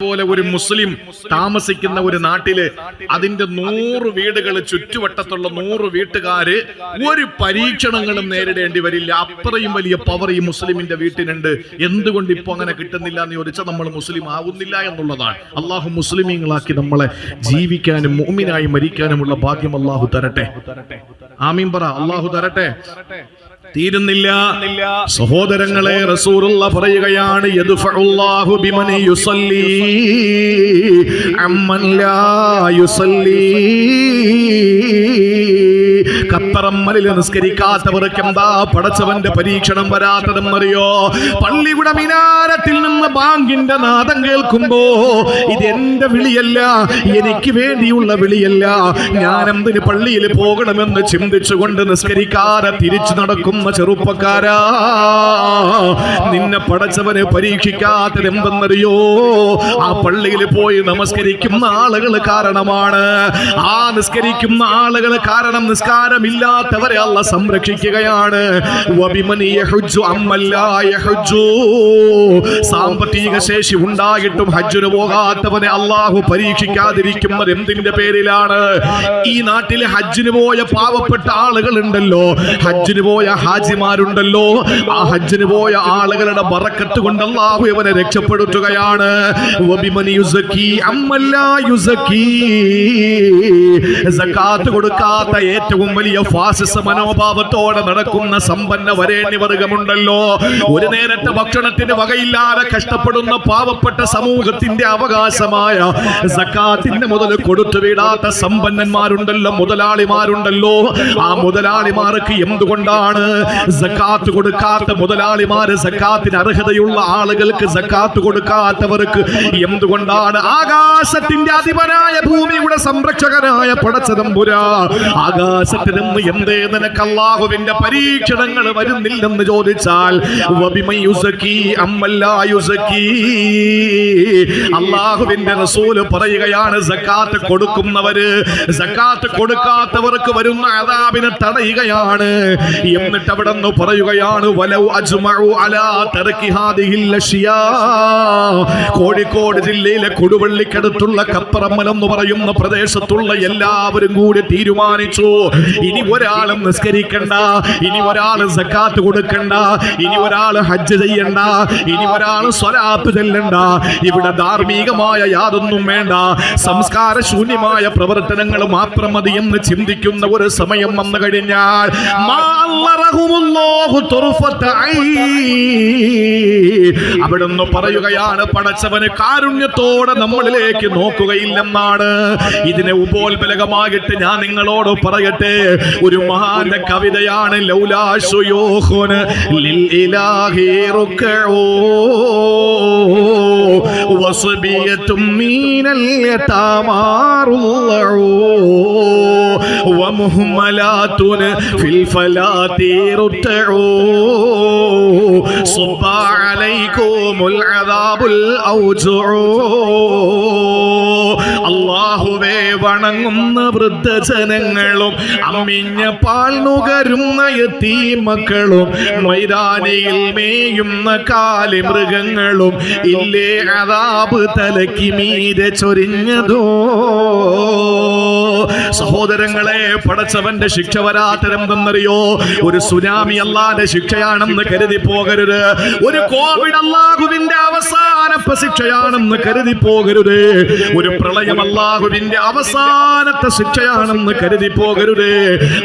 പോലെ ഒരു മുസ്ലിം താമസിക്കുന്ന ഒരു നാട്ടില് അതിന്റെ 100 വീടുകൾ ചുറ്റുവട്ടത്തുള്ള 100 വീട്ടുകാര് ഒരു പരീക്ഷണങ്ങളും നേരിടേണ്ടി വരില്ല. അത്രയും വലിയ പവർ ഈ മുസ്ലിമിന്റെ വീട്ടിനുണ്ട്. എന്തുകൊണ്ട് ഇപ്പൊ അങ്ങനെ കിട്ടുന്നില്ല എന്ന് ചോദിച്ചാൽ നമ്മൾ മുസ്ലിം ആകുന്നില്ല എന്നുള്ളതാണ്. അള്ളാഹു മുസ്ലിമീങ്ങളാക്കി നമ്മളെ ജീവിക്കാനും മുഅ്മിനായി മരിക്കാനുമുള്ള ഭാഗ്യം അള്ളാഹു തരട്ടെ. ആമീൻ പറ. അള്ളാഹു തരട്ടെ. തീരുന്നില്ല സഹോദരങ്ങളെ. റസൂലുള്ള പറയുകയാണ്, യദ്ഫഉല്ലാഹു ബിമൻ യുസല്ലി അമ്മൻ ലാ യുസല്ലി. ഖത്തറമ്മലിൽ നിസ്കരിക്കാത്തവർക്ക് എന്താ പടച്ചവന്റെ പരീക്ഷണം വരാത്തതെന്നറിയോ? പള്ളിയുടെ മിനാരത്തിൽ നിന്ന് ബാങ്കിന്റെ നാദം കേൾക്കുമ്പോ ഇത് എന്റെ വിളിയല്ല, എനിക്ക് വേണ്ടിയുള്ള വിളിയല്ല, ഞാൻ എന്തിന് പള്ളിയിൽ പോകണമെന്ന് ചിന്തിച്ചുകൊണ്ട് നിസ്കരിക്കാതെ തിരിച്ചു നടക്കുന്ന ചെറുപ്പക്കാരാ, നിന്നെ പടച്ചവനെ പരീക്ഷിക്കാത്തത് എന്തെന്നറിയോ? ആ പള്ളിയിൽ പോയി നമസ്കരിക്കുന്ന ആളുകൾ കാരണമാണ്. ആ നിസ്കരിക്കുന്ന ആളുകൾ കാരണം നിസ്കാരമില്ലാത്തവരെ അല്ലാഹു സംരക്ഷിക്കുകയാണ്. വബിമൻ യഹുജ്ജു അമ്മൻ ലാ യഹുജ്ജു. സാമ്പത്തിക ശേഷി ഉണ്ടായിട്ടും ഹജ്ജിന് പോകാത്തവനെ അല്ലാഹു പരീക്ഷിക്കാതിരിക്കുന്നത് എന്തിന്റെ പേരിലാണ്? ഈ നാട്ടിലെ ഹജ്ജിന് പോയ പാവപ്പെട്ട ആളുകളുണ്ടല്ലോ, ഹജ്ജിന് പോയ ഹാജിമാരുണ്ടല്ലോ, ആ ഹജ്ജിന് പോയ ആളുകളുടെ ബറക്കത്ത് കൊണ്ട് അല്ലാഹു ഇവനെ രക്ഷപ്പെടുത്തുകയാണ്. വബിമൻ യുസക്കി അമ്മൻ ലാ യുസക്കി. സകാത്ത് കൊടുക്കാത്ത ഏറ്റവും വലിയ ഫാസിസ മനോഭാവത്തോടെ നടക്കുന്ന സമ്പന്ന വരേണ്യ വർഗമുണ്ടല്ലോ, ഒരു നേരത്തെ ഭക്ഷണത്തിന് വകയില്ലാതെ കഷ്ടപ്പെടുന്ന പാവപ്പെട്ട സമൂഹത്തിന്റെ അവകാശമായ സകാത്തിന്റെ മുതൽ കൊടുത്തു വിടാത്ത സമ്പന്നന്മാരുണ്ടല്ലോ, മുതലാളിമാരുണ്ടല്ലോ. ആ മുതലാളിമാർക്ക് എന്തുകൊണ്ടാണ് സകാത്ത് കൊടുക്കാത്ത മുതലാളിമാര്, സകാത്തിന് അർഹതയുള്ള ആളുകൾക്ക് സകാത്ത് കൊടുക്കാത്തവർക്ക് എന്തുകൊണ്ടാണ്? ആകാശത്തിന്റെ അധിപനായ ഭൂമിയുടെ സംരക്ഷകനായ പടച്ചതമ്പുരാ, ആകാശത്തിൽ നിന്ന് എന്തേ നിനക്ക് അല്ലാഹുവിന്റെ പരീക്ഷണങ്ങൾ വരുന്നില്ലെന്ന് ചോദിച്ചാൽ അല്ലാഹുവിന്റെ റസൂല് പറയുകയാണ്, സകാത്ത് കൊടുക്കുന്നവര് സകാത്ത് കൊടുക്കാത്തവർക്ക് വരുന്ന അദാബിനെ തടയുകയാണ്. എന്നിട്ട് അവിടെ നിന്ന് പറയുകയാണ്, വലൗ അജ്മഉ അലാ തർക്കി ഹാദിഹിൽ അഷ്യാ. കോഴിക്കോട് ജില്ലയിലെ കൊടുവള്ളിക്കടുത്തുള്ള കപ്പറമ്മൽ എന്ന് പറയുന്ന പ്രദേശത്തുള്ള എല്ലാവരും കൂടി തീരുമാനിച്ചു, ഇനി ഒരാളും നിസ്കരിക്കണ്ട, ഇനി ഒരാൾ സകാത്ത് കൊടുക്കണ്ട, ഇനി ഒരാൾ ഹജ്ജ് ചെയ്യണ്ട, ഇനി ഒരാൾ സ്വലാത്ത് ചെല്ലണ്ട. ഇവിടെ ധാർമ്മികമായ യാതൊന്നും വേണ്ട, സംസ്കാര ശൂന്യമായ പ്രവർത്തനങ്ങൾ മാത്രം മതി എന്ന് ചിന്തിക്കുന്ന ഒരു സമയം വന്നു കഴിഞ്ഞാൽ അവിടുന്ന് പറയുകയാണ്, പടച്ചവന് കാരുണ്യത്തോടെ നമ്മളിലേക്ക് നോക്കുകയില്ലെന്നാണ്. ഇതിനെ ഉപോത്ബലകമായിട്ട് ഞാൻ നിങ്ങളോട് പറയട്ടെ, ഒരു മഹാന്റെ കവിതയാണ്, ലൗലാ ശുയൂഖുൻ ലിൽ ഇലാഹി റുക്ഉ വസ്ബിയത്തും മിനൽ യതാമാറുല്ലഉ വമുഹ്മലാത്തുൻ ഫിൽ ഫലാത്തി റുത്ഉ സുബ്ബ അലൈകുമുൽ അദാബുൽ ഔജഉ. അല്ലാഹുവേ, വണങ്ങുന്ന വൃദ്ധജനങ്ങളും അമ്മിഞ്ഞ പാൽ നുകരുന്ന യതീമക്കളും മൈതാനിയിൽ മേയുന്ന കാലിമൃഗങ്ങളും ഇല്ലേ അദാബ് തലയ്ക്ക് മീതെ ചൊരിഞ്ഞതോ. സഹോദരങ്ങളെ, പടച്ചവന്റെ ശിക്ഷ വരാത്തതെന്തെന്നറിയോ? ഒരു സുനാമി അല്ലാഹുവിന്റെ ശിക്ഷയാണെന്ന് കരുതി പോകരുത്. ഒരു കോവിഡ് അല്ലാഹുവിന്റെ അവസാനത്തെ ശിക്ഷയാണെന്ന് കരുതി പോകരുത്. ഒരു പ്രളയം അല്ലാഹുവിന്റെ അവസാനത്തെ ശിക്ഷയാണെന്ന് കരുതി പോകരുത്.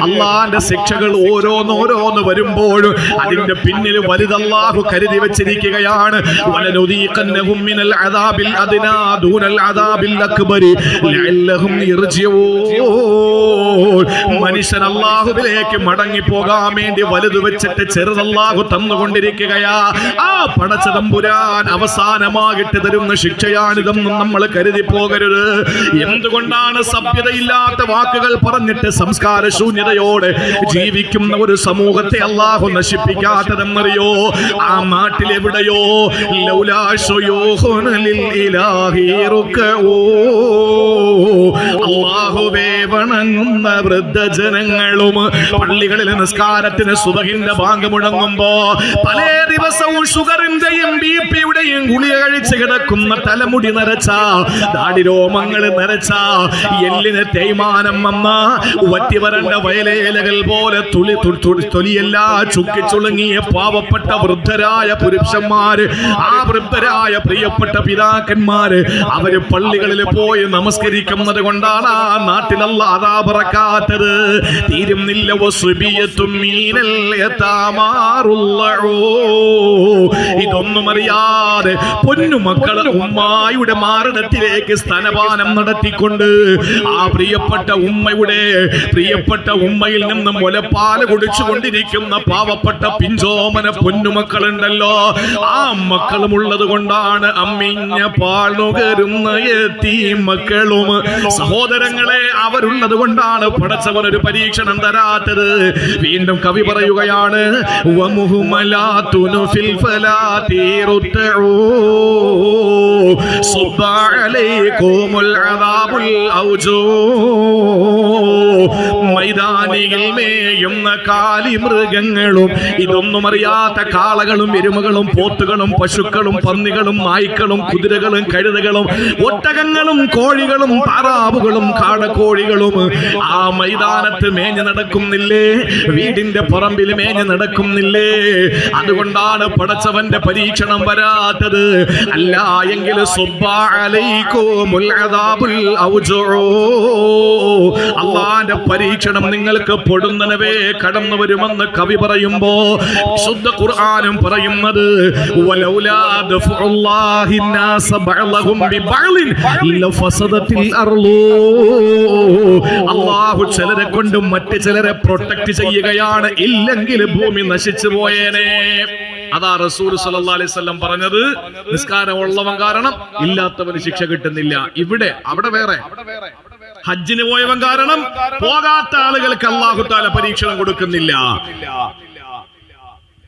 അല്ലാഹുവിന്റെ ശിക്ഷകൾ ഓരോന്നോരോന്ന് വരുമ്പോഴും അതിന്റെ പിന്നിൽ വലുത് അല്ലാഹു കരുതി വെച്ചിരിക്കുകയാണ്. വലനുദീഖന്നഹും മിനൽ അദാബിൽ അദ്നാ ദൂനൽ അദാബിൽ അക്ബരി ലഅല്ലഹും യർജിഊൻ. മനുഷ്യൻ അല്ലാഹുവിലേക്ക് മടങ്ങി പോകാൻ വേണ്ടി വലുത് വെച്ചിട്ട് ചെറുത് അല്ലാഹു തന്നുകൊണ്ടിരിക്കുകയാ. ആ പടച്ചതമ്പുരാൻ അവസാനമായിട്ട് തരുന്ന ശിക്ഷയാണിതെന്നും നമ്മൾ കരുതി പോകരുത്. എന്തുകൊണ്ടാണ് സഭ്യതയില്ലാത്ത വാക്കുകൾ പറഞ്ഞിട്ട് സംസ്കാര ശൂന്യതയോടെ ജീവിക്കുന്ന ഒരു സമൂഹത്തെ അല്ലാഹു നശിപ്പിക്കാത്തതെന്നറിയോ? ആ നാട്ടിൽ എവിടെയോ ലൗലാ ശുയൂഖുൻ ലിൽ ഇലാഹി റുക്ഉ. അല്ലാഹുവേ, അല്ലാഹുവേ വണങ്ങുന്ന വൃദ്ധജനങ്ങളും പള്ളികളിൽ നിസ്കാരത്തിന് സുബഹിന്റെ ബാങ്ക് മുഴങ്ങുമ്പോ പല ദിവസവും ഷുഗറിന്റെയും ബിപിയുടെയും ഗുളിക കഴിച്ച് കിടക്കുന്ന തലമുടി നരച്ച ദാടിരോമങ്ങൾ നരച്ച എല്ലിന് തേയ്മാനം വന്ന വറ്റിവരണ്ട വയലേലകൾ പോലെ തൊലിയെല്ലാം ചുക്കിച്ചുളുങ്ങിയ പാവപ്പെട്ട വൃദ്ധരായ പുരുഷന്മാര്, ആ വൃദ്ധരായ പ്രിയപ്പെട്ട പിതാക്കന്മാര് അവര് പള്ളികളിൽ പോയി നമസ്കരിക്കുന്നത് കൊണ്ടാണ് ആ നാട്ടിലല്ല അതാ പറക്കാത്തത്. തീരുന്നില്ല ഇതൊന്നും അറിയാതെ പൊന്നുമക്കൾ ഉമ്മായുടെ മാറിടത്തിലേക്ക് സ്തനപാനം നടത്തിക്കൊണ്ട് ആ പ്രിയപ്പെട്ട ഉമ്മയിൽ നിന്ന് മുലപ്പാല് കുടിച്ചുകൊണ്ടിരിക്കുന്ന പാവപ്പെട്ട പിഞ്ചോമന പൊന്നുമക്കളുണ്ടല്ലോ, ആ മക്കളും ഉള്ളത് കൊണ്ടാണ് അമ്മിഞ്ഞ പാളുകരുന്ന യതീമക്കളും സഹോദരങ്ങളെ അവരുള്ളത് കൊണ്ടാണ് പടച്ചവൻ ഒരു പരീക്ഷണം തരാത്തത്. വീണ്ടും കവി പറയുകയാണ്, മൈതാനിയിൽ മേയുന്ന കാലിമൃഗങ്ങളും ഇതൊന്നും അറിയാത്ത കാളകളും എരുമകളും പോത്തുകളും പശുക്കളും പന്നികളും നായ്ക്കളും കുതിരകളും കഴുതകളും ഒട്ടകങ്ങളും കോഴികളും താറാവുകളും കാടക്കോഴികളും ആ മൈതാനത്ത് മേഞ്ഞു നടക്കുന്നില്ലേ, വീടിന്റെ പറമ്പിൽ മേഞ്ഞു നടക്കുന്നില്ലേ? അതുകൊണ്ടാണ് പടച്ചവന്റെ പരീക്ഷണം വരാത്തത്. അല്ല എങ്കിൽ അള്ളാന്റെ പരീക്ഷണം നിങ്ങൾക്ക് പൊടുന്നനവേ കടന്നു വരുമെന്ന് കവി പറയുമ്പോ ശുദ്ധ ഖുർആനും പറയുന്നത്, വലൗലാ ദഫഉല്ലാഹി നാസ ബഅലഹും ബിബഅലിൻ ലഫസദത്തിൽ അർളു. അല്ലാഹു ചിലരെ കൊണ്ട് മറ്റു ചിലരെ പ്രൊട്ടക്ട് ചെയ്യുകയാണ്, ഇല്ലെങ്കിൽ ഭൂമി നശിച്ചു പോയേനെ. അതാ റസൂൽ സല്ലല്ലാഹു അലൈഹി വസല്ലം പറഞ്ഞത്, നിസ്കാരം ഉള്ളവൻ കാരണം ഇല്ലാത്തവന് ശിക്ഷ കിട്ടുന്നില്ല. അവിടെ വേറെ. ഹജ്ജിന് പോയവൻ കാരണം പോകാത്ത ആളുകൾക്ക് അല്ലാഹു തആല പരീക്ഷണം കൊടുക്കുന്നില്ല.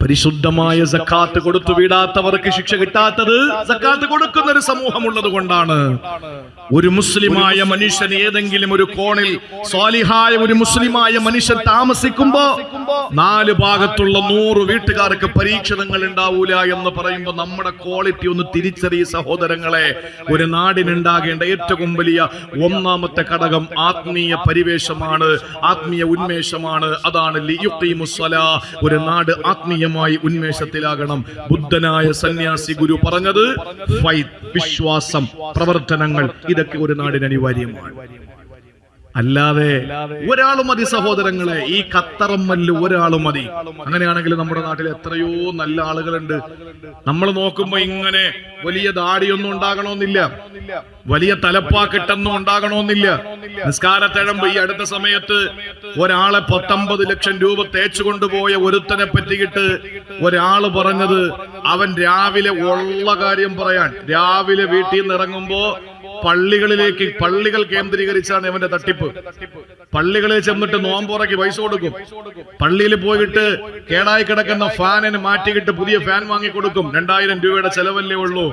പരിശുദ്ധമായ സക്കാത്ത് കൊടുത്തു വിടാത്തവർക്ക് ശിക്ഷ കിട്ടാത്തത് സക്കാത്ത് കൊടുക്കുന്ന ഒരു സമൂഹം ഉള്ളത് കൊണ്ടാണ്. ഒരു മുസ്ലിമായ മനുഷ്യൻ ഏതെങ്കിലും ഒരു കോണിൽ സ്വാലിഹായ ഒരു മുസ്ലിമായ മനുഷ്യൻ താമസിക്കുമ്പോ 4 ഭാഗത്തുള്ള 100 വീട്ടുകാർക്ക് പരീക്ഷണങ്ങൾ ഉണ്ടാവൂല എന്ന് പറയുമ്പോൾ നമ്മുടെ ക്വാളിറ്റി ഒന്ന് തിരിച്ചറിയ സഹോദരങ്ങളെ. ഒരു നാടിനുണ്ടാകേണ്ട ഏറ്റവും വലിയ ഒന്നാമത്തെ ഘടകം ആത്മീയ പരിവേഷമാണ്, ആത്മീയ ഉന്മേഷമാണ്. അതാണ് ലിയുഖീമുസ്സലാ. ഒരു നാട് ആത്മീയമായി ഉന്മേഷത്തിലാകണം. ബുദ്ധനായ സന്യാസി ഗുരു പറഞ്ഞത്, ഫൈത്ത്, വിശ്വാസം, പ്രവർത്തനങ്ങൾ, ഇതൊക്കെ ഒരു നാടിന് അനിവാര്യമാണ്. അല്ലാതെ ഒരാളും മതി സഹോദരങ്ങളെ, ഈ കത്തറമ്മല് ഒരാളും മതി. അങ്ങനെയാണെങ്കിൽ നമ്മുടെ നാട്ടിൽ എത്രയോ നല്ല ആളുകളുണ്ട്. നമ്മൾ നോക്കുമ്പോ ഇങ്ങനെ വലിയ ദാടിയൊന്നും ഉണ്ടാകണമെന്നില്ല, വലിയ തലപ്പാക്കിട്ടൊന്നും ഉണ്ടാകണമെന്നില്ല. നിസ്കാരത്തഴമ്പ് ഈ അടുത്ത സമയത്ത് ഒരാളെ 19 ലക്ഷം രൂപ തേച്ചു കൊണ്ടുപോയ ഒരുത്തനെ പറ്റിയിട്ട് ഒരാള് പറഞ്ഞത്, അവൻ രാവിലെ ഉള്ള കാര്യം പറയാൻ രാവിലെ വീട്ടിൽ നിന്ന് ഇറങ്ങുമ്പോ പള്ളികൾ കേന്ദ്രീകരിച്ചാണ് ഇവന്റെ തട്ടിപ്പ്. പള്ളികളിൽ ചെന്നിട്ട് നോമ്പുറക്കി പൈസ കൊടുക്കും. പള്ളിയിൽ പോയിട്ട് കേടായി കിടക്കുന്ന ഫാനിന് മാറ്റിയിട്ട് പുതിയ ഫാൻ വാങ്ങിക്കൊടുക്കും. 2000 രൂപയുടെ ചെലവല്ലേ ഉള്ളൂ.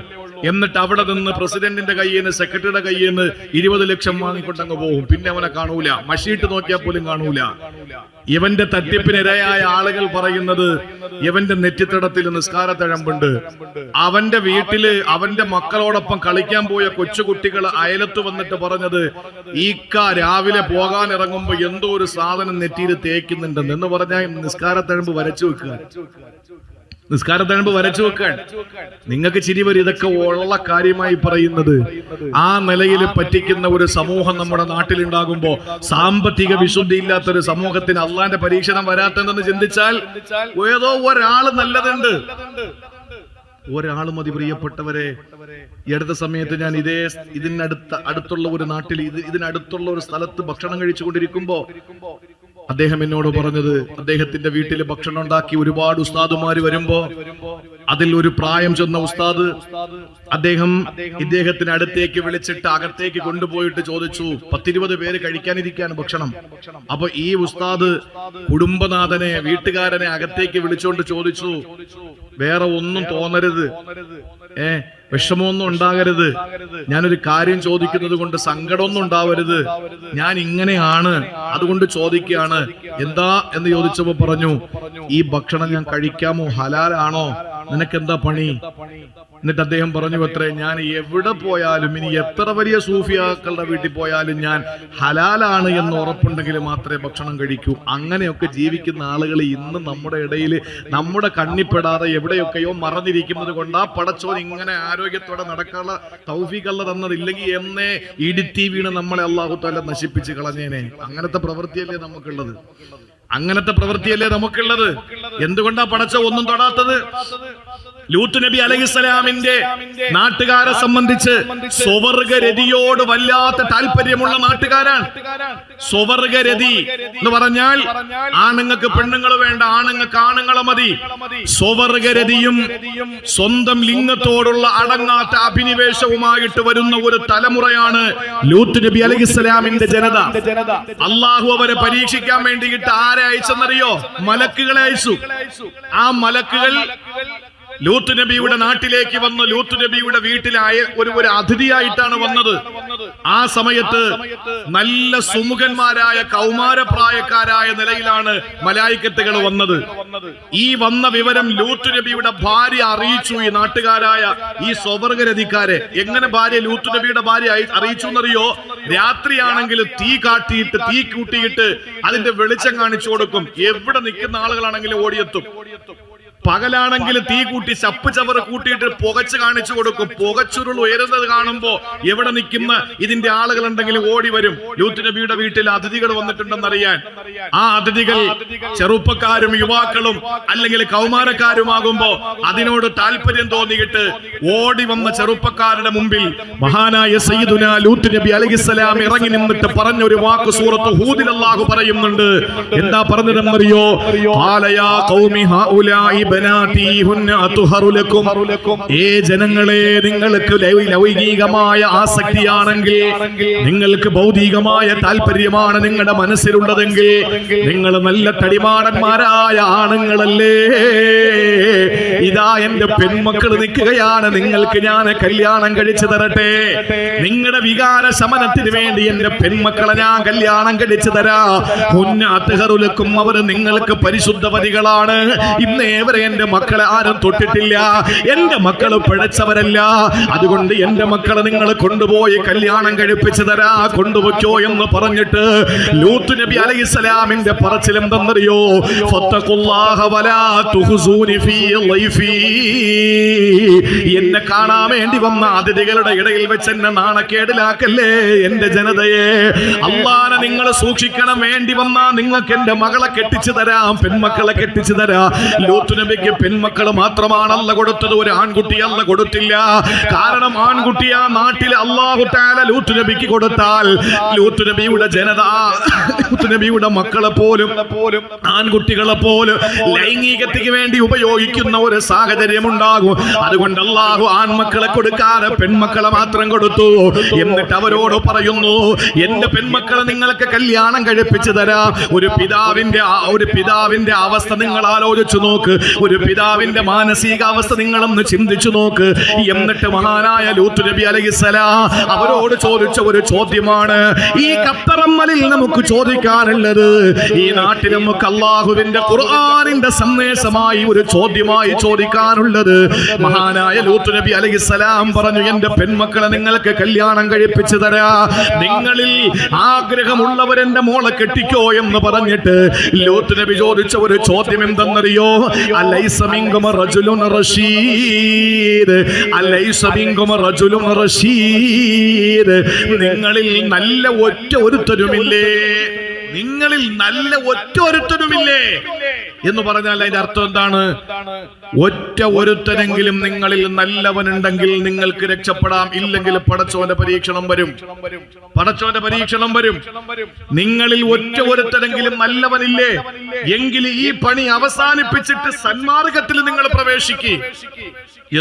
എന്നിട്ട് അവിടെ നിന്ന് പ്രസിഡന്റിന്റെ കയ്യിൽ നിന്ന് സെക്രട്ടറിയുടെ കയ്യിൽ നിന്ന് 20 ലക്ഷം വാങ്ങിക്കൊണ്ടങ്ങ് പോകും. പിന്നെ അവനെ കാണൂല, മഷീട്ട് നോക്കിയാൽ പോലും കാണൂല. ഇവന്റെ തട്ടിപ്പിനിരയായ ആളുകൾ പറയുന്നത്, ഇവന്റെ നെറ്റിത്തടത്തിൽ നിസ്കാരത്തഴമ്പുണ്ട്. അവന്റെ വീട്ടില് അവന്റെ മക്കളോടൊപ്പം കളിക്കാൻ പോയ കൊച്ചുകുട്ടികൾ അയലത്ത് വന്നിട്ട് പറഞ്ഞത്, ഈക്ക രാവിലെ പോകാൻ ഇറങ്ങുമ്പോ എന്തോ ഒരു സാധനം നെറ്റിയിൽ തേക്കുന്നുണ്ടെന്ന് എന്ന് പറഞ്ഞാൽ നിസ്കാരത്തഴമ്പ് വരച്ചു വെക്കുക. നിങ്ങൾക്ക് ചിരി വരും. ഇതൊക്കെ ഉള്ള കാര്യമായി പറയുന്നത്. ആ നിലയിൽ പറ്റിക്കുന്ന ഒരു സമൂഹം നമ്മുടെ നാട്ടിലുണ്ടാകുമ്പോ, സാമ്പത്തിക വിശുദ്ധി ഇല്ലാത്തൊരു സമൂഹത്തിന് അള്ളാന്റെ പരീക്ഷണം വരാത്തെന്ന് ചിന്തിച്ചാൽ ഏതോ ഒരാള് നല്ലതുണ്ട്. ഒരാൾ മതി പ്രിയപ്പെട്ടവരെ. ഈ അടുത്ത സമയത്ത് ഞാൻ അടുത്തുള്ള ഒരു നാട്ടിൽ ഇതിനടുത്തുള്ള ഒരു സ്ഥലത്ത് ഭക്ഷണം കഴിച്ചുകൊണ്ടിരിക്കുമ്പോ അദ്ദേഹം എന്നോട് പറഞ്ഞത്, അദ്ദേഹത്തിന്റെ വീട്ടിൽ ഭക്ഷണം ഉണ്ടാക്കി ഒരുപാട് ഉസ്താദുമാര് വരുമ്പോ അതിൽ ഒരു പ്രായം ചെന്ന ഉസ്താദ് ഇദ്ദേഹത്തിന് അടുത്തേക്ക് വിളിച്ചിട്ട് അകത്തേക്ക് കൊണ്ടുപോയിട്ട് ചോദിച്ചു, 10-20 പേര് കഴിക്കാനിരിക്കാണ് ഭക്ഷണം. അപ്പൊ ഈ ഉസ്താദ് കുടുംബനാഥനെ, വീട്ടുകാരനെ അകത്തേക്ക് വിളിച്ചോണ്ട് ചോദിച്ചു, വേറെ ഒന്നും തോന്നരുത്, വിഷമമൊന്നും ഉണ്ടാകരുത്. ഞാനൊരു കാര്യം ചോദിക്കുന്നത് കൊണ്ട് സങ്കടമൊന്നും ഉണ്ടാവരുത്. ഞാൻ ഇങ്ങനെയാണ്, അതുകൊണ്ട് ചോദിക്കുകയാണ്. എന്താ എന്ന് ചോദിച്ചപ്പോ പറഞ്ഞു, ഈ ഭക്ഷണം ഞാൻ കഴിക്കാമോ? ഹലാലാണോ? നിനക്കെന്താ പണി? എന്നിട്ട് അദ്ദേഹം പറഞ്ഞു അത്രേ, ഞാൻ എവിടെ പോയാലും, ഇനി എത്ര വലിയ സൂഫിയാക്കളുടെ വീട്ടിൽ പോയാലും ഞാൻ ഹലാലാണ് എന്ന് ഉറപ്പുണ്ടെങ്കിൽ മാത്രമേ ഭക്ഷണം കഴിക്കൂ. അങ്ങനെയൊക്കെ ജീവിക്കുന്ന ആളുകൾ ഇന്ന് നമ്മുടെ ഇടയിൽ, നമ്മുടെ കണ്ണിപ്പെടാതെ എവിടെയൊക്കെയോ മറന്നിരിക്കുന്നത് കൊണ്ട് ആ പടച്ചോൻ ഇങ്ങനെ ആരോഗ്യത്തോടെ നടക്കാനുള്ള തൗഫീഖ് അല്ലാഹ് തന്നതില്ലെങ്കിൽ എന്നേ ഇടിത്തി വീണ് നമ്മളെ അല്ലാഹു തആല നശിപ്പിച്ച് കളഞ്ഞേനെ. അങ്ങനത്തെ പ്രവൃത്തിയല്ലേ നമുക്കുള്ളത്? എന്തുകൊണ്ടാ പടച്ച ഒന്നും തൊടാത്തത്? ലൂത്ത് നബി അലൈഹിസ്സലാമിന്റെ നാട്ടുകാരെ സംബന്ധിച്ച് സ്വവർഗരതിയോട് വല്ലാത്ത താല്പര്യമുള്ള നാട്ടുകാരാണ്. സ്വവർഗരതി എന്ന് പറഞ്ഞാൽ ആണുങ്ങൾക്ക് പെണ്ണുങ്ങൾ വേണ്ട, ആണുങ്ങൾക്ക് ആണുങ്ങളെ മതി. സ്വവർഗരതിയും സ്വന്തം ലിംഗത്തോടുള്ള അടങ്ങാത്ത അഭിനിവേശവുമായിട്ട് വരുന്ന ഒരു തലമുറയാണ് ലൂത്ത് നബി അലൈഹിസ്സലാമിന്റെ ജനത. അള്ളാഹു അവരെ പരീക്ഷിക്കാൻ വേണ്ടിയിട്ട് ആരെ അയച്ചെന്നറിയോ? മലക്കുകളെ അയച്ചു. ആ മലക്കുകൾ ലൂത്ത് നബിയുടെ നാട്ടിലേക്ക് വന്ന് ലൂത്ത് നബിയുടെ വീട്ടിലായ ഒരു അതിഥിയായിട്ടാണ് വന്നത്. ആ സമയത്ത് നല്ല സുമുഖന്മാരായ കൗമാരപ്രായക്കാരായ നിലയിലാണ് മലായിക്കത്തുകൾ വന്നത്. ഈ വന്ന വിവരം ലൂത്ത് നബിയുടെ ഭാര്യ അറിയിച്ചു. ഈ നാട്ടുകാരായ ഈ സ്വവർഗരതിക്കാരെ എങ്ങനെ ഭാര്യ ലൂത്ത് നബിയുടെ ഭാര്യ അറിയിച്ചു എന്നറിയോ? രാത്രിയാണെങ്കിൽ തീ കൂട്ടിയിട്ട് അതിന്റെ വെളിച്ചം കാണിച്ചു കൊടുക്കും. എവിടെ നിൽക്കുന്ന ആളുകളാണെങ്കിലും ഓടിയെത്തും. പകലാണെങ്കിൽ തീ കൂട്ടി ചപ്പ് ചവറ് കൂട്ടിയിട്ട് പുകച്ച് കാണിച്ചു കൊടുക്കും. പുകച്ചുരുൾ ഉയരുന്നത് കാണുമ്പോ എവിടെ നിൽക്കുന്ന ഇതിന്റെ ആളുകൾ ഉണ്ടെങ്കിലും ഓടി വരും. ലൂത്ത് നബിയുടെ വീട്ടിൽ അതിഥികൾ വന്നിട്ടുണ്ടെന്നറിയാൻ. ആ അതിഥികൾ ചെറുപ്പക്കാരും യുവാക്കളും അല്ലെങ്കിൽ കൗമാരക്കാരുമാകുമ്പോ അതിനോട് താല്പര്യം തോന്നിയിട്ട് ഓടി വന്ന ചെറുപ്പക്കാരുടെ മുമ്പിൽ മഹാനായ സയ്യിദുനാ ലൂത്ത് നബി അലൈഹിസ്സലാം ഇറങ്ങി നിന്നിട്ട് പറഞ്ഞൊരു വാക്ക് സൂറത്ത് ഹൂദിൽ അല്ലാഹു പറയുന്നുണ്ട്. എന്താ പറഞ്ഞതെന്നറിയോ? ഖാലയാ ഖൗമി ഹൗലാഇ ജനങ്ങളെ, നിങ്ങൾക്ക് ലൗകികമായ ആസക്തിയാണെങ്കിൽ, നിങ്ങൾക്ക് ഭൗതികമായ താല്പര്യമാണ് നിങ്ങളുടെ മനസ്സിലുള്ളതെങ്കിൽ, നിങ്ങൾ നല്ല തടിമാടന്മാരായ ആണുങ്ങളല്ലേ? ഇതാ എന്റെ പെൺമക്കൾ നിൽക്കുകയാണ്, നിങ്ങൾക്ക് ഞാൻ കല്യാണം കഴിച്ചു തരട്ടെ. നിങ്ങളുടെ വികാര ശമനത്തിന് വേണ്ടി എന്റെ പെൺമക്കളെ ഞാൻ കല്യാണം കഴിച്ചു തരാ. അവർ നിങ്ങൾക്ക് പരിശുദ്ധവതികളാണ്. ഇന്നേവരെ എന്റെ മക്കളെ ആരും തൊട്ടിട്ടില്ല. എന്റെ മക്കള് പിഴച്ചവരല്ല. അതുകൊണ്ട് എന്റെ മക്കളെ നിങ്ങൾ കൊണ്ടുപോയി കല്യാണം കഴിപ്പിച്ചു തരാ, കൊണ്ടുപോയിക്കോ എന്ന് പറഞ്ഞിട്ട് ലൂത്ത് നബി അലൈഹിസ്സലാമിന്റെ പറച്ചിൽ എന്തെന്നറിയോ? ഫത്തഖുല്ലാഹ വലാ തുഹ്സൂനി ഫീ ളൈഫി. എന്നെ കാണാൻ വേണ്ടി വന്ന അതിഥികളുടെ ഇടയിൽ വെച്ച് എന്നെ നാണക്കേടിലാക്കല്ലേ എന്റെ ജനതയെ. അള്ളാനെ നിങ്ങൾ സൂക്ഷിക്കണം. വേണ്ടി വന്നാ നിങ്ങൾക്ക് എന്റെ മകളെ കെട്ടിച്ചു തരാം, പെൺമക്കളെ കെട്ടിച്ചു തരാം. ലൂത്ത് നബിക്ക് പെൺമക്കൾ മാത്രമാണ് അല്ലാഹു കൊടുത്തത്, ഒരു ആൺകുട്ടി അല്ലാഹു കൊടുത്തില്ല. കാരണം ആൺകുട്ടി ആ നാട്ടിൽ അല്ലാഹു തആല ലൂത്ത് നബിക്ക് കൊടുത്താൽ ലൂത്ത് നബിയുടെ ജനത, ലൂത്ത് നബിയുടെ മക്കളെ പോലും ആൺകുട്ടികളെ പോലും ലൈംഗികതയ്ക്ക് വേണ്ടി ഉപയോഗിക്കുന്ന ഒരു സാഹചര്യം ഉണ്ടാകും. അതുകൊണ്ട് അല്ലാഹു ആൺമക്കളെ കൊടുക്കാതെ പെൺമക്കളെ മാത്രം കൊടുത്തു. എന്നിട്ട് അവരോട് പറയുന്നു, എന്റെ പെൺമക്കളെ നിങ്ങൾക്ക് കല്യാണം കഴിപ്പിച്ചു തരാം. ഒരു പിതാവിന്റെ അവസ്ഥ നിങ്ങൾ ആലോചിച്ചു നോക്ക്. ഒരു പിതാവിന്റെ മാനസികാവസ്ഥ നിങ്ങളൊന്ന് ചിന്തിച്ചു നോക്ക്. എന്നിട്ട് മഹാനായ ലൂത്ത് നബി അലൈഹിസ്സലാം അവരോട് ചോദിച്ച ഒരു ചോദ്യമാണ് ഈ ഖത്തറമ്മലിൽ നമുക്ക് ചോദിക്കാനുള്ളത്. ഈ നാട്ടിൽ നമുക്ക് അല്ലാഹുവിന്റെ ഖുർആനിന്റെ സന്ദേശമായി ഒരു ചോദ്യമായി ചോദിക്കാനുള്ളത്. മഹാനായ ലൂത്ത് നബി അലൈഹിസ്സലാം പറഞ്ഞു, എന്റെ പെൺമക്കളെ നിങ്ങൾക്ക് കല്യാണം കഴിപ്പിച്ചു തരാ. നിങ്ങളിൽ ആഗ്രഹമുള്ളവരെന്റെ മോളെ കെട്ടിക്കോ എന്ന് പറഞ്ഞിട്ട് ലൂത്ത് നബി ചോദിച്ച ഒരു ചോദ്യം എന്തെന്നറിയോ? അലൈസ മിൻകും റജുലുൻ റശീദ്, അലൈസ മിൻകും റജുലുൻ റശീദ്. നിങ്ങളിൽ നല്ല ഒരുത്തരുമില്ലേ? നിങ്ങളിൽ നല്ല ഒരുത്തരുമില്ലേ എന്ന് പറഞ്ഞാൽ അതിന്റെ അർത്ഥം എന്താണ്? ഒരുത്തനെങ്കിലും നിങ്ങളിൽ നല്ലവനുണ്ടെങ്കിൽ നിങ്ങൾക്ക് രക്ഷപ്പെടാം. ഇല്ലെങ്കിൽ പടച്ചോന്റെ പരീക്ഷണം വരും. പടച്ചോന്റെ പരീക്ഷണം വരും. നിങ്ങളിൽ ഒരുത്തനെങ്കിലും നല്ലവനില്ലേ? എങ്കിൽ ഈ പണി അവസാനിപ്പിച്ചിട്ട് സന്മാർഗത്തിൽ നിങ്ങൾ പ്രവേശിക്കുക.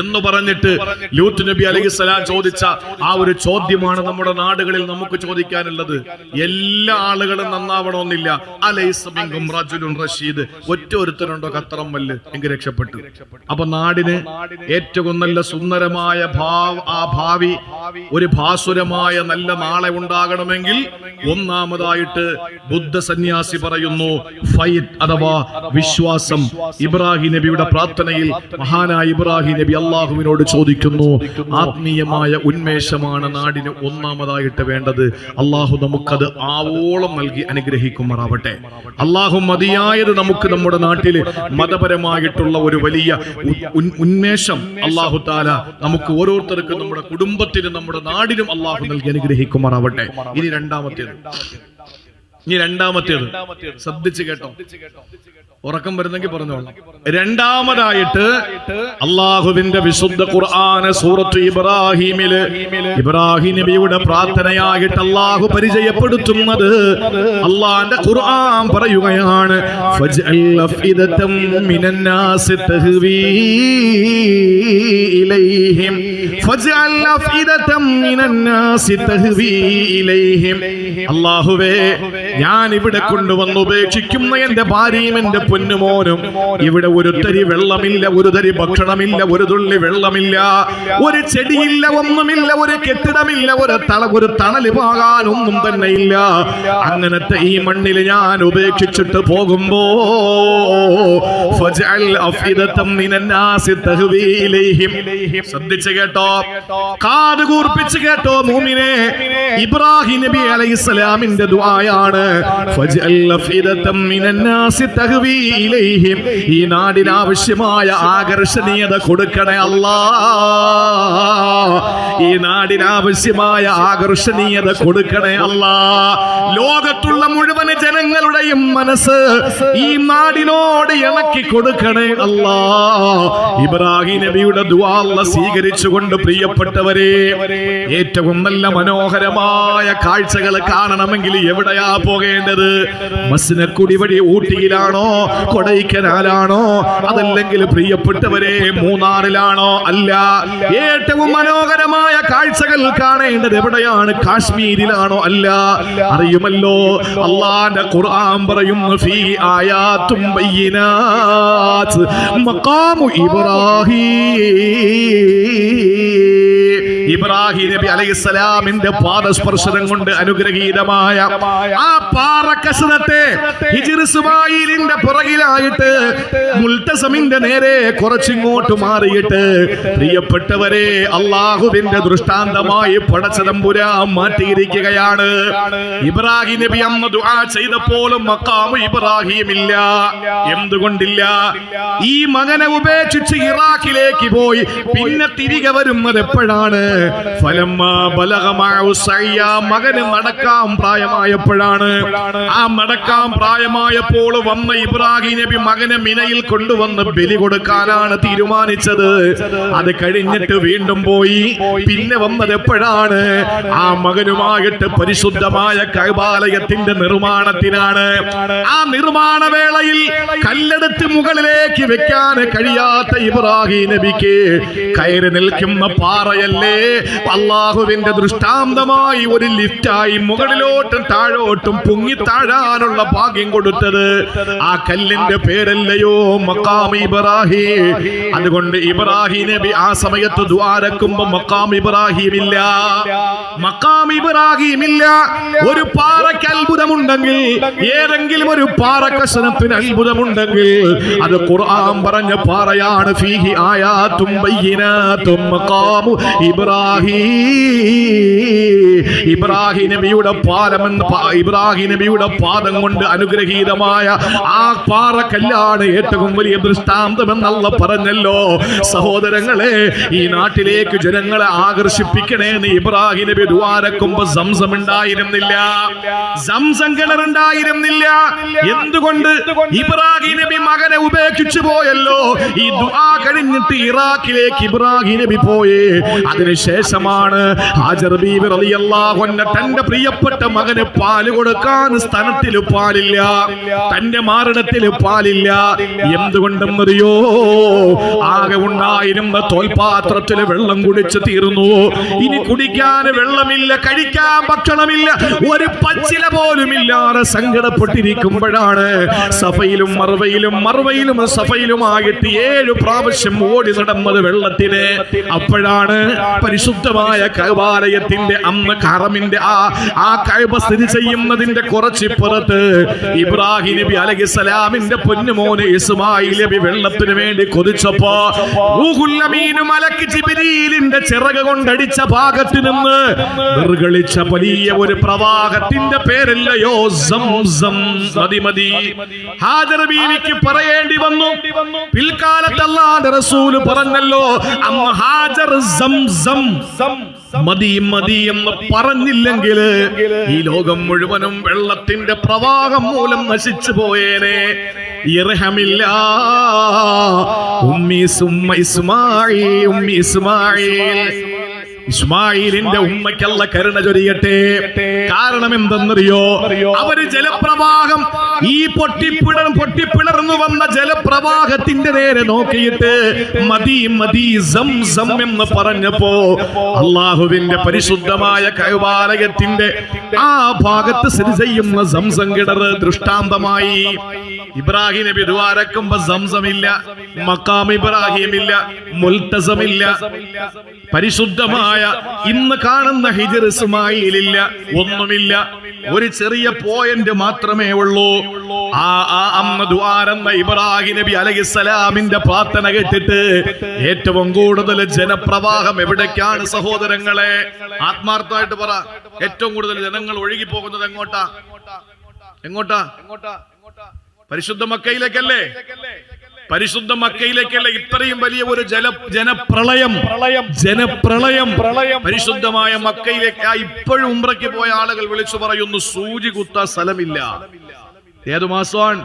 എന്ന് പറഞ്ഞിട്ട് ലൂത്ത് നബി അലൈഹിസ്സലാം ചോദിച്ച ആ ഒരു ചോദ്യമാണ് നമ്മുടെ നാടുകളിൽ നമുക്ക് ചോദിക്കാനുള്ളത്. എല്ലാ ആളുകളും നന്നാവണമെന്നില്ല. അലൈസ മിൻകും റജുലുൻ റഷീദ്, ഒറ്റ ഒരുത്തനുണ്ടോ കത്തറം വല്ല് എങ്കിൽ രക്ഷപ്പെട്ടു. അപ്പൊ നാടിന് ഏറ്റവും നല്ല സുന്ദരമായ ഭാവി, ഒരു ഭാസുരമായ നല്ല നാളെ ഉണ്ടാകണമെങ്കിൽ ഒന്നാമതായിട്ട് ബുദ്ധ സന്യാസി പറയുന്നു ഫൈത്ത് അഥവാ വിശ്വാസം. ഇബ്രാഹിം നബിയുടെ പ്രാർത്ഥനയിൽ മഹാനായ ഇബ്രാഹിം നബി അള്ളാഹുവിനോട് ചോദിക്കുന്നു, ആത്മീയമായ ഉന്മേഷമാണ് നാടിന് ഒന്നാമതായിട്ട് വേണ്ടത്. അള്ളാഹു നമുക്കത് ആവോളം നൽകി അനുഗ്രഹിക്കുമാറാവട്ടെ. അള്ളാഹു മതിയായത് നമുക്ക് നമ്മുടെ നാട്ടിൽ മതപരമായിട്ടുള്ള ഒരു വലിയ ഉന്മേഷം അള്ളാഹു താല നമുക്ക് ഓരോരുത്തർക്കും, നമ്മുടെ കുടുംബത്തിനും നമ്മുടെ നാടിനും അള്ളാഹു നൽകി അനുഗ്രഹിക്കുമാറാവട്ടെ. ഇനി രണ്ടാമത്തേത് ശ്രദ്ധിച്ചു കേട്ടോ, ഉറക്കം വരുന്നെങ്കിൽ പറഞ്ഞോളാം. രണ്ടാമതായിട്ട് അള്ളാഹുവിന്റെ വിശുദ്ധ ഖുർആൻ സൂറത്ത് ഇബ്രാഹിമില് ഇബ്രാഹിം നബിയുടെ പ്രാർത്ഥനയായിട്ട് അള്ളാഹു പരിചയപ്പെടുത്തുന്നത്, അള്ളാന്റെ ഖുർആൻ പറയുകയാണ്, ഫജ്അൽ അഫ്ഇദതം മിനന്നാസി തഹ്വീ ഇലൈഹിം, ഫജ്അൽ അഫ്ഇദതം മിനന്നാസി തഹ്വീ ഇലൈഹിം. അല്ലാഹുവേ, ഞാൻ ഇവിടെ കൊണ്ടുവന്ന് ഉപേക്ഷിക്കുന്ന എന്റെ ഭാര്യയും എന്റെ പൊന്നുമോനും, ഇവിടെ ഒരു തരി വെള്ളമില്ല, ഒരു തരി ഭക്ഷണമില്ല, ഒരു തുള്ളി വെള്ളമില്ല, ഒരു ചെടിയില്ല, ഒന്നുമില്ല, ഒരു കെട്ടിടമില്ല, ഒരു തണല് പോകാൻ ഒന്നും തന്നെ ഇല്ല. അങ്ങനത്തെ ഈ മണ്ണിൽ ഞാൻ ഉപേക്ഷിച്ചിട്ട് പോകുമ്പോ ഫജ്അൽ അഫ്ഇദതം മിനന്നാസി തഹ്വീ ഇലൈഹിം. ശ്രദ്ധിച്ചു കേട്ടോ, കാത് കൂർപ്പിച്ച് കേട്ടോ മുഅ്മിനേ. ഇബ്രാഹിം നബി അലൈഹിസ്സലാമിന്റെ ദുആയാണ് ഫജ്അൽ അഫ്ഇദതം മിനന്നാസി തഹ്വീ ഇലൈഹിം. ഈ നാടിന് ആവശ്യമായ ആകർഷണീയത കൊടുക്കണേ അല്ലാ, ഈ നാടിന് ആവശ്യമായ ആകർഷണീയത കൊടുക്കണേ അല്ലാ. ലോകത്തുള്ള മുഴുവൻ ജനങ്ങളുടെയും മനസ്സ് ഈ നാടിനോട് ഇണക്കി കൊടുക്കണേ അല്ലാ. ഇബ്രാഹിം നബിയുടെ ദുആ അല്ലാഹു സ്വീകരിച്ചുകൊണ്ട് പ്രിയപ്പെട്ടവരെ, ഏറ്റവും നല്ല മനോഹരമായ കാഴ്ചകൾ കാണണമെങ്കിൽ എവിടെയാ പോകേണ്ടത്? മസ്നക്കുടി വഴി ഊട്ടിയിലാണോ, കൊടൈക്കനാലാണോ, അതല്ലെങ്കിൽ പ്രിയപ്പെട്ടവരെ മൂന്നാറിലാണോ? അല്ല, ഏറ്റവും മനോഹരമായ കാഴ്ചകൾ കാണേണ്ടത് എവിടെയാണ്? കാശ്മീരിലാണോ? അല്ല. അറിയുമല്ലോ, അല്ലാഹുവിന്റെ ഖുർആൻ പറയുന്നു, ഫീ ആയാതും ബയ്യിനാത് മഖാമു ഇബ്രാഹിം നബി അലൈഹിസ്സലാമിന്റെ പാദസ്പർശനം കൊണ്ട് അനുഗ്രഹീതമായ ആ പാറക്കഷണത്തെ ഹിജ്ർ ഇസ്മാഈലിന്റെ പുറകിലായിട്ട് മുൽതസമിന്റെ നേരെ കുറച്ചിങ്ങോട്ട് മാറിയിട്ട് പ്രിയപ്പെട്ടവരെ അള്ളാഹുവിന്റെ ദൃഷ്ടാന്തമായി പടച്ചതമ്പുരാൻ മാറ്റിയിരിക്കുകയാണ്. ഇബ്രാഹിം നബി അന്ന് ദുആ ചെയ്തപ്പോഴും മഖാമു ഇബ്രാഹിം ഇല്ല. എന്തുകൊണ്ടില്ല? ഈ മകനെ ഉപേക്ഷിച്ച് ഇറാഖിലേക്ക് പോയി പിന്നെ തിരികെ വരുന്നത് എപ്പോഴാണ്? മകന് നടക്കാൻ പ്രായമായപ്പോഴാണ്. ആ നടക്കാൻ പ്രായമായപ്പോൾ വന്ന ഇബ്രാഹിം നബി മകനെ മിനയിൽ കൊണ്ടുവന്ന് ബലി കൊടുക്കാനാണ് തീരുമാനിച്ചത്. അത് കഴിഞ്ഞിട്ട് വീണ്ടും പോയി. പിന്നെ വന്നത് എപ്പോഴാണ്? ആ മകനുമായിട്ട് പരിശുദ്ധമായ കഅബാലയത്തിന്റെ നിർമ്മാണത്തിനാണ്. ആ നിർമ്മാണ വേളയിൽ കല്ലെടുത്ത് മുകളിലേക്ക് വെക്കാൻ കഴിയാത്ത ഇബ്രാഹിം നബിക്ക് കയറി നിൽക്കുന്ന പാറയല്ലേ അള്ളാഹുവിന്റെ ദൃഷ്ടാന്തമായി ഒരു ലിഫ്റ്റായി മുകളിലോട്ടും താഴോട്ടും പൊങ്ങി താഴാനുള്ള ഭാഗ്യം കൊടുത്തത്? ആ കല്ലിന്റെ പേരല്ലയോ മഖാം ഇബ്രാഹിം. അതുകൊണ്ട് ഇബ്രാഹിം നബി ആ സമയത്ത് ദ്വാരക്കുമ്പോ മഖാം ഇബ്രാഹിം ഇല്ല, മഖാം ഇബ്രാഹിം ഇല്ല. ഒരു പാറയ്ക്ക് അത്ഭുതമുണ്ടെങ്കിൽ, ഏതെങ്കിലും ഒരു പാറക്കഷണത്തിന് അത്ഭുതമുണ്ടെങ്കിൽ അത് ഖുർആൻ പറഞ്ഞ പാറയാണ്. ഫീഹി ആയാതും ബയ്യിനാതും മഖാമു ഇബ്രാഹിം നബിയുടെ ഇബ്രാഹിം നബിയുടെ പാദം കൊണ്ട് അനുഗ്രഹീതമായ ആ പാറക്കല്ലാണ് ഏറ്റവും വലിയ ദൃഷ്ടാന്തം എന്നല്ല പറഞ്ഞല്ലോ. സഹോദരങ്ങളെ, ഈ നാട്ടിലേക്ക് ജനങ്ങളെ ആകർഷിപ്പിക്കണേന്ന് ഇബ്രാഹിം നബി ദുആരക്കുമ്പോ സംസം ഉണ്ടായിരുന്നില്ല, സംസം കിണറുണ്ടായിരുന്നില്ല. എന്തുകൊണ്ട്? ഇബ്രാഹിം നബി മകനെ ഉപേക്ഷിച്ചു പോയല്ലോ. ഈ ദുആ കഴിഞ്ഞിട്ട് ഇറാഖിലേക്ക് ഇബ്രാഹിം നബി പോയേ. അതിനുശേഷമാണ് ഹാജർ ബീവി റളിയല്ലാഹു റളിയല്ലാഹു തന്റെ പ്രിയപ്പെട്ട മകന് പാല് കൊടുക്കാൻ സ്ഥലത്തിൽ പാലില്ല, തന്റെ മാറിടത്തിൽ പാലില്ല. എന്തുകൊണ്ടെന്നറിയോ? ആകെ ഉണ്ടായിരുന്ന തോൽപാത്രത്തിൽ വെള്ളം കുടിച്ച് തീർന്നു. ഇനി കുടിക്കാൻ വെള്ളമില്ല, കഴിക്കാൻ ഭക്ഷണമില്ല, ഒരു പച്ചില പോലും ഇല്ലാതെ സങ്കടപ്പെട്ടിരിക്കുമ്പോഴാണ് സഫയിലും മർവയിലും മർവയിലും സഫയിലുമായിട്ട് 7 പ്രാവശ്യം ഓടി നടന്നത് വെള്ളത്തിന്. അപ്പോഴാണ് പരിശുദ്ധമായ കഅബാലയത്തിന്റെ അന്ന് ഹറമിന്റെ ആ കഅബ സ്ഥിതി ചെയ്യുന്നതിന്റെ കുറച്ചിപ്പുറത്ത് ഇബ്രാഹിം നബി അലൈഹിസ്സലാമിന്റെ പൊന്നുമോനെ ഇസ്മായിൽ നബി വെള്ളത്തിന് വേണ്ടി കൊതിച്ചപ്പോ റൂഹുൽ അമീൻ മലക്ക് ജിബ്രീലിന്റെ ചിറക് കൊണ്ടടിച്ച ഭാഗത്ത് നിന്ന് നിർഗളിച്ച വലിയ ഒരു പ്രവാഹത്തിന്റെ പേരല്ലയോ സംസം. മതി ഹാജർ ബീവിക്ക് പറയേണ്ടി വന്നു. പിൽക്കാലത്ത് അല്ലാഹുവിന്റെ റസൂൽ പറഞ്ഞല്ലോ, അമ്മ ഹാജർ സംസം മതി മതി എന്ന് പറഞ്ഞില്ലെങ്കിൽ ഈ ലോകം മുഴുവനും വെള്ളത്തിന്റെ പ്രവാഹം മൂലം നശിച്ചു പോയേനെ. ഇർഹമില്ല ഉമ്മി സുമ്മ ഇസ്മാഈൽ, ഉമ്മി ഇസ്മാഈൽ, ഇസ്മായിലിന്റെ ഉമ്മയ്ക്കല്ല കരുണ ചൊരിയട്ടെ. കാരണം എന്തെന്നറിയോ? അവര് ജലപ്രവാഹം, ഈ പൊട്ടിപ്പിളർന്നു വന്ന ജലപ്രവാഹത്തിന്റെ നേരെ നോക്കിയിട്ട് മതി മതി സംസം എന്ന് പറഞ്ഞപ്പോ അള്ളാഹുവിന്റെ പരിശുദ്ധമായ കഅബാലയത്തിന്റെ ആ ഭാഗത്ത് സ്ഥിതി ചെയ്യുന്ന സംസം കിണർ ദൃഷ്ടാന്തമായി. ഇബ്രാഹിം നബി ദ്വാരക്കുമ്പോ സംസമില്ല, മഖാം ഇബ്രാഹിം ഇല്ല, മുൽതസമില്ല, പരിശുദ്ധമായ ഇന്ന് കാണുന്ന ഹിജ്ർ ഇസ്മായിലില്ല, ഒന്നുമില്ല. ഒരു ചെറിയ പോയിന്റ് മാത്രമേ ഉള്ളൂ. അന്ന് ദ്വാരെന്ന ഇബ്രാഹിം നബി അലൈഹിസ്സലാമിന്റെ പ്രാർത്ഥന കേട്ടിട്ട് ഏറ്റവും കൂടുതൽ ജനപ്രവാഹം എവിടേക്കാണ് സഹോദരങ്ങളെ? ആത്മാർത്ഥമായിട്ട് പറ. ഏറ്റവും കൂടുതൽ ജനങ്ങൾ ഒഴുകി പോകുന്നത് എങ്ങോട്ടാ? എങ്ങോട്ടാ? പരിശുദ്ധ മക്കയിലേക്കല്ലേ? പരിശുദ്ധ മക്കയിലേക്കല്ല. ഇത്രയും വലിയ ഒരു ജനപ്രളയം പരിശുദ്ധമായ മക്കയിലേക്ക്. ഇപ്പോഴും ഉംറയ്ക്ക് പോയ ആളുകൾ വിളിച്ചു പറയുന്നു, സൂചി കുത്താൻ സ്ഥലമില്ല. ഏതു മാസമാണ്?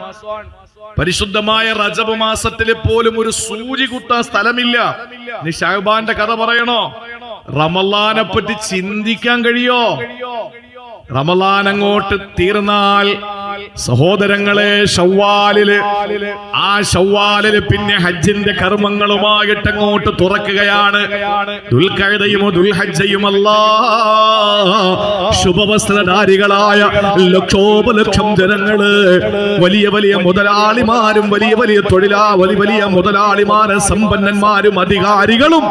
പരിശുദ്ധമായ റജബ് മാസത്തിലെ പോലും ഒരു സൂചി കുത്താൻ സ്ഥലമില്ല. നീ ശഅബാന്റെ കഥ പറയണോ? റമളാനെ പറ്റി ചിന്തിക്കാൻ കഴിയോ? റമളാൻ അങ്ങോട്ട് തീർന്നാൽ സഹോദരങ്ങളെ ഷവ്വാലില് പിന്നെ ഹജ്ജിന്റെ കർമ്മങ്ങളുമായിട്ട് അങ്ങോട്ട് തുറക്കുകയാണ്. ദുൽഖഅദയും ദുൽഹജ്ജയുമല്ല. ശുഭവസ്ത്രധാരികളായ ലക്ഷോപലക്ഷം ജനങ്ങള്, വലിയ വലിയ മുതലാളിമാരും വലിയ വലിയ മുതലാളിമാരും സമ്പന്നന്മാരും അധികാരികളും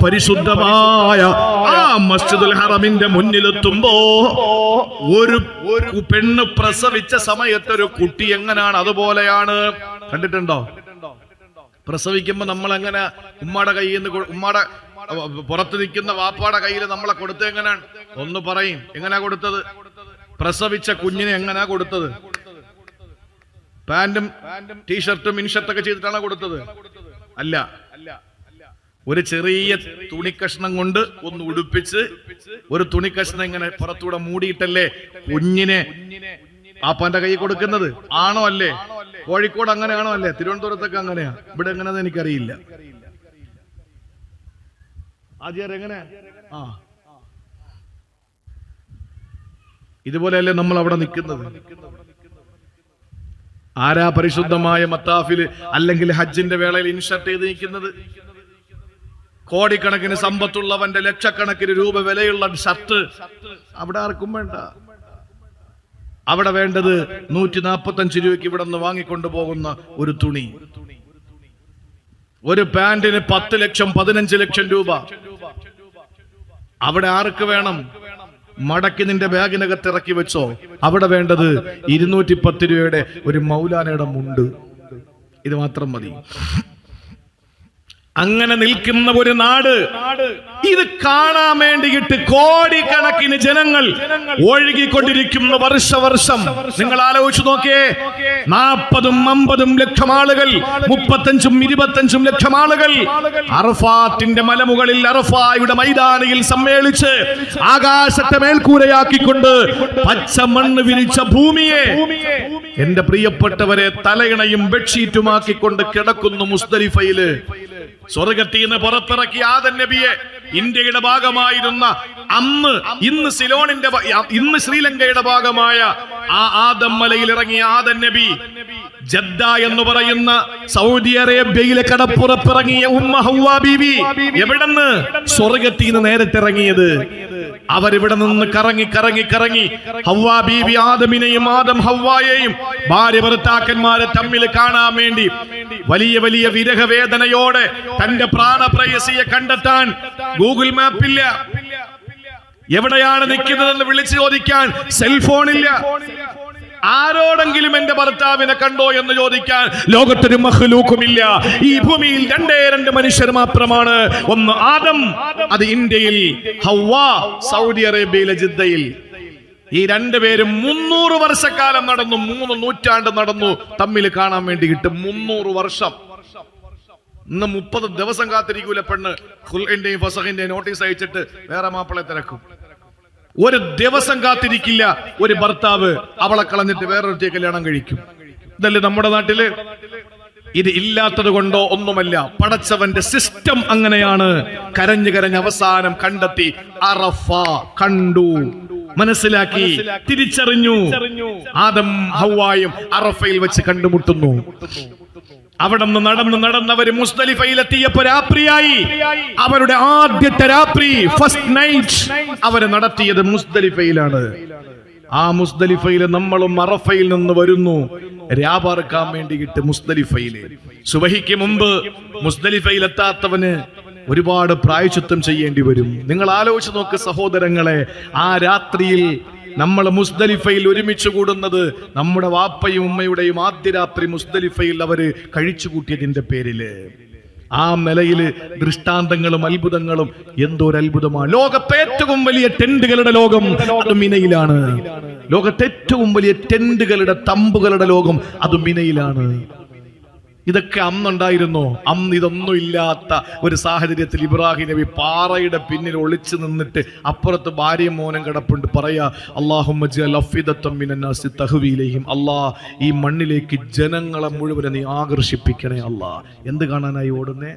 പരിശുദ്ധമായ ആ മസ്ജിദുൽ ഹറമിന്റെ മുന്നിലെത്തുമ്പോ ഒരു പെണ്ണ് പ്രസവിച്ച സമയത്ത് ഒരു കുട്ടി എങ്ങനെയാണ് അതുപോലെയാണ്. കണ്ടിട്ടുണ്ടോ? പ്രസവിക്കുമ്പോ നമ്മൾ എങ്ങനെ ഉമ്മാടെ കയ്യിൽ നിന്ന്, ഉമ്മാടെ പുറത്ത് നിൽക്കുന്ന വാപ്പാടെ കയ്യിൽ നമ്മളെ കൊടുത്തത് എങ്ങനെയാണ്? ഒന്ന് പറയും. എങ്ങനെയാ കൊടുത്തത്? പ്രസവിച്ച കുഞ്ഞിനെ എങ്ങനെയാ കൊടുത്തത്? പാന്റും ടീഷർട്ടും ഇൻഷർട്ടൊക്കെ ചെയ്തിട്ടാണ് കൊടുത്തത്? അല്ല, ഒരു ചെറിയ തുണിക്കഷ്ണം കൊണ്ട് ഒന്ന് ഉടുപ്പിച്ച് ഒരു തുണിക്കഷ്ണം ഇങ്ങനെ പുറത്തൂടെ മൂടിയിട്ടല്ലേ കുഞ്ഞിനെ ആപ്പാന്റെ കൈ കൊടുക്കുന്നത്? ആണോ അല്ലേ? കോഴിക്കോട് അങ്ങനെയാണോ അല്ലേ? തിരുവനന്തപുരത്തൊക്കെ അങ്ങനെയാ. ഇവിടെ എങ്ങനെയാന്ന് എനിക്കറിയില്ല. ആദ്യം എങ്ങനെ? ഇതുപോലെയല്ലേ നമ്മൾ അവിടെ നിൽക്കുന്നത്? ആരാ പരിശുദ്ധമായ മത്താഫില് അല്ലെങ്കിൽ ഹജ്ജിന്റെ വേളയിൽ ഇൻഷർട്ട് ചെയ്ത് നിൽക്കുന്നത്? കോടിക്കണക്കിന് സമ്പത്തുള്ളവന്റെ ലക്ഷക്കണക്കിന് രൂപ വിലയുള്ള ഷർട്ട് അവിടെ ആർക്കും വേണ്ട. അവിടെ വേണ്ടത് 145 രൂപയ്ക്ക് ഇവിടെ നിന്ന് വാങ്ങിക്കൊണ്ടു പോകുന്ന ഒരു തുണി. ഒരു പാന്റിന് 10 ലക്ഷം 15 ലക്ഷം രൂപ. അവിടെ ആർക്ക് വേണം? മടക്കി നിന്റെ ബാഗിനകത്ത് ഇറക്കി വെച്ചോ. അവിടെ വേണ്ടത് 210 രൂപയുടെ ഒരു മൗലാനയുടെ മുണ്ട്. ഇത് മാത്രം മതി. അങ്ങനെ നിൽക്കുന്ന ഒരു നാട്, ഇത് കാണാൻ വേണ്ടിയിട്ട് കോടിക്കണക്കിന് ജനങ്ങൾ ഒഴുകിക്കൊണ്ടിരിക്കുന്ന വർഷം. നിങ്ങൾ ആലോചിച്ചു നോക്കിയേ. 40ഉം 50ഉം ലക്ഷം ആളുകൾ, 35ഉം 25ഉം ലക്ഷം ആളുകൾ അറഫാത്തിന്റെ മലമുകളിൽ, അറഫായുടെ മൈതാനിയിൽ സമ്മേളിച്ച് ആകാശത്തെ മേൽക്കൂരയാക്കിക്കൊണ്ട് പച്ച മണ്ണ് വിരിച്ച ഭൂമിയെ എന്റെ പ്രിയപ്പെട്ടവരെ തലയിണയും ബെഡ്ഷീറ്റുമാക്കിക്കൊണ്ട് കിടക്കുന്നു മുസ്ദലിഫയില്. സ്വർഗത്തിൽ നിന്ന് പുറത്തിറക്കിയ ആദം നബിയെ ഇന്ത്യയുടെ ഭാഗമായിരുന്ന ഇന്ന് ശ്രീലങ്കയുടെ ഭാഗമായ ആ ആദം മലയിൽ ഇറങ്ങിയ ആദം നബി ജദ്ദ എന്ന് പറയുന്ന സൗദി അറേബ്യയിലെ കടപ്പുറപ്പിറങ്ങിയ ഉമ്മ ഹവ്വാ ബീവി എവിടെന്ന്? സ്വർഗത്തിൽ നിന്ന് നേരിട്ട് ഇറങ്ങിയത്. അവരിവിടെ നിന്ന് കറങ്ങി ഹവ്വാ ബീവി ആദമിനെയും ആദം ഹവ്വായെയും ഭാര്യ ഭർത്താക്കന്മാരെ തമ്മിൽ കാണാൻ വേണ്ടി വലിയ വലിയ വിരഹവേദനയോടെ തന്റെ പ്രാണപ്രേയസിയെ കണ്ടെത്താൻ ഗൂഗിൾ മാപ്പില്ല, എവിടെയാണ് നിൽക്കുന്നതെന്ന് വിളിച്ചു ചോദിക്കാൻ സെൽഫോണില്ല, ആരോടെങ്കിലും എന്റെ ഭർത്താവിനെ കണ്ടോ എന്ന് ചോദിക്കാൻ ലോകത്തൊരു മഖ്ലൂക്കുമില്ല. ഈ ഭൂമിയിൽ രണ്ട് മനുഷ്യർ മാത്രമാണ്. ഒന്ന് ആദം, അത് ഇന്ത്യയിൽ, ഹവ്വാ സൗദി അറേബ്യയിലെ ജിദ്ദയിൽ. ഈ രണ്ടുപേരും 300 വർഷക്കാലം നടന്നു, 3 നൂറ്റാണ്ട് നടന്നു തമ്മിൽ കാണാൻ വേണ്ടി കിട്ടും. 300 വർഷം. ഇന്ന് 30 ദിവസം കാത്തിരിക്കൂല പെണ്ണ് ഖുൽഇന്റെയും ഫസഖിന്റെയും നോട്ടീസ് അയച്ചിട്ട് വേറെ മാപ്പിളെ തിരക്കും. ഒരു ദിവസം കാത്തിരിക്കില്ല ഒരു ഭർത്താവ് അവളെ കളഞ്ഞിട്ട് വേറൊരു കല്യാണം കഴിക്കും. ഇതല്ലേ നമ്മുടെ നാട്ടില്? ഇത് ഇല്ലാത്തത് കൊണ്ടോ ഒന്നുമല്ല, പടച്ചവന്റെ സിസ്റ്റം അങ്ങനെയാണ്. കരഞ്ഞ് അവസാനം കണ്ടെത്തി, അറഫ കണ്ടു, മനസ്സിലാക്കി, തിരിച്ചറിഞ്ഞു. ആദം ഹവ്വായും അറഫയിൽ വെച്ച് കണ്ടുമുട്ടുന്നു. അവിടെ നിന്ന് നടന്നവര് മുസ്ദലിഫയിലെത്തിയപ്പോ രാത്രിയായി. അവരുടെ ആദ്യത്തെ രാത്രി, ഫസ്റ്റ് നൈറ്റ്, അവര് നടത്തിയത് മുസ്ദലിഫയിലാണ്. ആ മുസ്ദലിഫയിൽ നമ്മളും അറഫയിൽ നിന്ന് വരുന്നു രാപാർക്കാൻ വേണ്ടിയിട്ട്. മുസ്ദലിഫയില് സുബഹിക്ക് മുമ്പ് മുസ്ദലിഫയിൽ എത്താത്തവന് ഒരുപാട് പ്രായശ്ചിത്തം ചെയ്യേണ്ടി വരും. നിങ്ങൾ ആലോചിച്ച് നോക്ക് സഹോദരങ്ങളെ, ആ രാത്രിയിൽ നമ്മൾ മുസ്ദലിഫയിൽ ഒരുമിച്ച് കൂടുന്നത് നമ്മുടെ വാപ്പയും ഉമ്മയുടെയും ആദ്യ രാത്രി മുസ്ദലിഫയിൽ അവര് കഴിച്ചു കൂട്ടിയതിന്റെ പേരില്. ആ നിലയില് ദൃഷ്ടാന്തങ്ങളും അത്ഭുതങ്ങളും എന്തോരു അത്ഭുതമാണ്. ലോകത്തെ ഏറ്റവും വലിയ ടെന്റുകളുടെ ലോകം അത് മിനയിലാണ്. ലോകത്തെ ഏറ്റവും വലിയ ടെന്റുകളുടെ തമ്പുകളുടെ ലോകം അത് മിനയിലാണ്. ഇതൊക്കെ അന്നുണ്ടായിരുന്നോ? അന്ന് ഇതൊന്നും ഇല്ലാത്ത ഒരു സാഹചര്യത്തിൽ ഇബ്രാഹിം നബി പാറയുടെ പിന്നിൽ ഒളിച്ചു നിന്നിട്ട് അപ്പുറത്ത് ഭാര്യയും മോനും കിടപ്പുണ്ട്. പറയാ, അല്ലാഹുമ്മ ജഅൽ അഫ്ഇദത്തം മിനന്നാസി തഹ്വി ഇലൈഹിം. അല്ലാഹ്, ഈ മണ്ണിലേക്ക് ജനങ്ങളെ മുഴുവൻ നീ ആകർഷിപ്പിക്കണേ അല്ലാഹ്. എന്ത് കാണാനായി ഓടുന്നേ?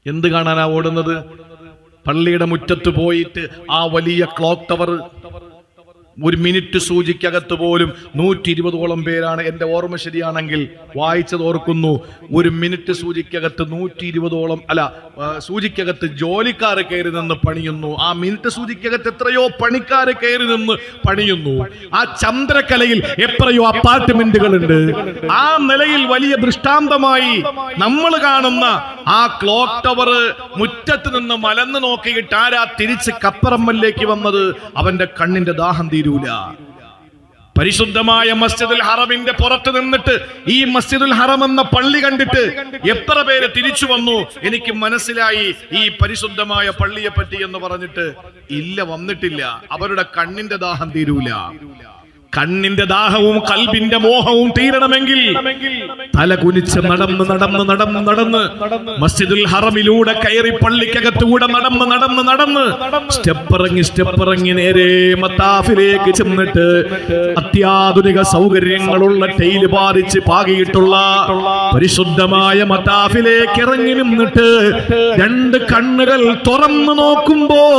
എന്ത് കാണാനാ ഓടുന്നത്? പള്ളിയുടെ മുറ്റത്ത് പോയിട്ട് ആ വലിയ ക്ലോക്ക് ടവർ, ഒരു മിനിറ്റ് സൂചിക്കകത്ത് പോലും 120ഓളം പേരാണ്, എന്റെ ഓർമ്മ ശരിയാണെങ്കിൽ വായിച്ചത് ഓർക്കുന്നു. ഒരു മിനിറ്റ് സൂചിക്കകത്ത് 120ഓളം, അല്ല, സൂചിക്കകത്ത് ജോലിക്കാർ കയറി നിന്ന് പണിയുന്നു. ആ മിനിറ്റ് സൂചിക്കകത്ത് എത്രയോ പണിക്കാർ കയറി നിന്ന് പണിയുന്നു. ആ ചന്ദ്രക്കലയിൽ എത്രയോ അപ്പാർട്ട്മെന്റുകളുണ്ട്. ആ നിലയിൽ വലിയ ദൃഷ്ടാന്തമായി നമ്മൾ കാണുന്ന ആ ക്ലോക്ക് ടവർ മുറ്റത്ത് നിന്ന് മലന്ന് നോക്കിയിട്ട് ആരാ തിരിച്ച് കപ്പറമ്പലിലേക്ക് വന്നത്? അവന്റെ കണ്ണിന്റെ ദാഹം തീരൂല. പരിശുദ്ധമായ മസ്ജിദുൽ ഹറമിന്റെ പുറത്ത് നിന്നിട്ട് ഈ മസ്ജിദുൽ ഹറം എന്ന പള്ളി കണ്ടിട്ട് എത്ര പേര് തിരിച്ചു വന്നു? എനിക്ക് മനസ്സിലായി ഈ പരിശുദ്ധമായ പള്ളിയെ പറ്റി എന്ന് പറഞ്ഞിട്ട് ഇല്ല, വന്നിട്ടില്ല. അവരുടെ കണ്ണിന്റെ ദാഹം തീരൂല. കണ്ണിന്റെ ദാഹവും കൽബിന്റെ മോഹവും തീരണമെങ്കിൽ തല കുനിച്ച് നടന്ന് മസ്ജിദുൽ ഹറമിലൂടെ കയറി പള്ളിക്കകത്തൂടെ നടന്ന് സ്റ്റെപ്പിറങ്ങി നേരെ മത്താഫിലേക്ക് ചെന്നിട്ട് അത്യാധുനിക സൗകര്യങ്ങളുള്ള ടൈല് പാറിച്ച് പാകിയിട്ടുള്ള പരിശുദ്ധമായ മത്താഫിലേക്ക് ഇറങ്ങി നിന്നിട്ട് രണ്ട് കണ്ണുകൾ തുറന്നു നോക്കുമ്പോൾ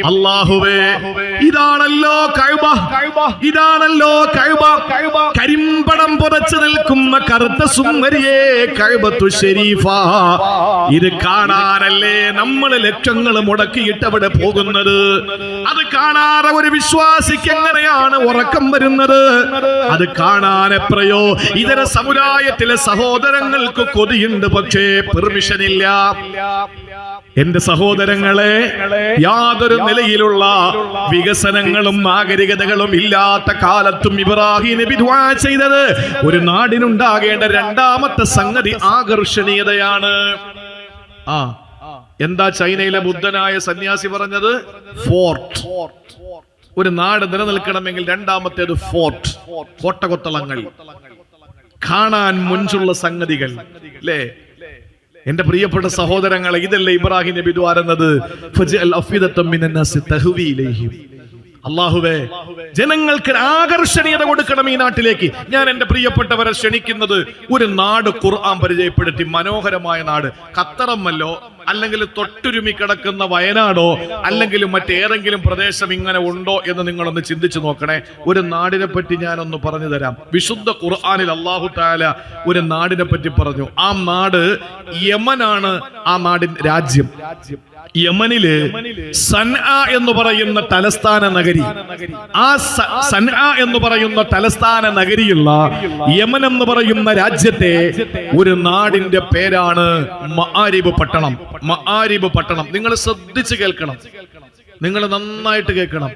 അല്ലാഹുവേ, ഇതാണല്ലോ കഅബ, ഇതാണല്ലോ കഅബ. കരിമ്പടം പുറച്ചു നിൽക്കുന്ന കറുത്ത സുന്ദരിയെ കഅബത്തു ശരീഫ. ഇത് കാണാനല്ലേ നമ്മൾ ലക്ഷങ്ങൾ മുടക്കിയിട്ട് അവിടെ പോകുന്നത്? അത് കാണാതെ ഒരു വിശ്വാസിക്ക് എങ്ങനെയാണ് ഉറക്കം വരുന്നത്? അത് കാണാൻ എത്രയോ ഇതര സമുദായത്തിലെ സഹോദരങ്ങൾക്ക് കൊതിയുണ്ട്, പക്ഷേ പെർമിഷൻ ഇല്ല. എന്റെ സഹോദരങ്ങളെ, യാതൊരു നിലയിലുള്ള വികസനങ്ങളും നാഗരികതകളും ഇല്ലാത്ത കാലത്തും ഇബ്രാഹിം നബി ദുആ ചെയ്തത് ഒരു നാടിനുണ്ടാകേണ്ട രണ്ടാമത്തെ സംഗതി ആകർഷണീയതയാണ്. എന്താ ചൈനയിലെ ബുദ്ധനായ സന്യാസി പറഞ്ഞത്? ഫോർട്ട്. ഒരു നാട് നിലനിൽക്കണമെങ്കിൽ രണ്ടാമത്തേത് ഫോർട്ട്, കോട്ടകൊത്തളങ്ങൾ, കാണാൻ മുൻപുള്ള സംഗതികൾ. അല്ലേ എന്റെ പ്രിയപ്പെട്ട സഹോദരങ്ങളെ? ഇതല്ലേ ഇബ്രാഹിം നബി ദുആ ചെയ്യുന്നത്? ഫജഅൽ അഫ്ഇദത്തം മിനന്നാസി തഹ്വി ഇലൈഹിം. അല്ലാഹുവേ, ജനങ്ങൾക്ക് ആകർഷണീയത കൊടുക്കണം ഈ നാട്ടിലേക്ക്. ഞാൻ എന്റെ പ്രിയപ്പെട്ടവരെ ക്ഷണിക്കുന്നത്, ഒരു നാട് ഖുർആൻ പരിചയപ്പെടുത്തി, മനോഹരമായ നാട്. ഖത്തറമല്ലോ, അല്ലെങ്കിൽ തൊട്ടുരുമി കിടക്കുന്ന വയനാടോ, അല്ലെങ്കിൽ മറ്റേതെങ്കിലും പ്രദേശം ഇങ്ങനെ ഉണ്ടോ എന്ന് നിങ്ങളൊന്ന് ചിന്തിച്ചു നോക്കണേ. ഒരു നാടിനെ പറ്റി ഞാനൊന്ന് പറഞ്ഞു തരാം. വിശുദ്ധ ഖുർആനിൽ അല്ലാഹു തആല ഒരു നാടിനെ പറ്റി പറഞ്ഞു. ആ നാട് യമനാണ്. ആ നാടിൻ രാജ്യം യമനില് സൻആ എന്ന് പറയുന്ന തലസ്ഥാന നഗരി. ആ സൻആ എന്ന് പറയുന്ന തലസ്ഥാന നഗരിയുള്ള യമൻ എന്ന് പറയുന്ന രാജ്യത്തെ ഒരു നാടിന്റെ പേരാണ് മആരിബ് പട്ടണം. മആരിബ് പട്ടണം. നിങ്ങൾ ശ്രദ്ധിച്ച് കേൾക്കണം, നിങ്ങൾ നന്നായിട്ട് കേൾക്കണം.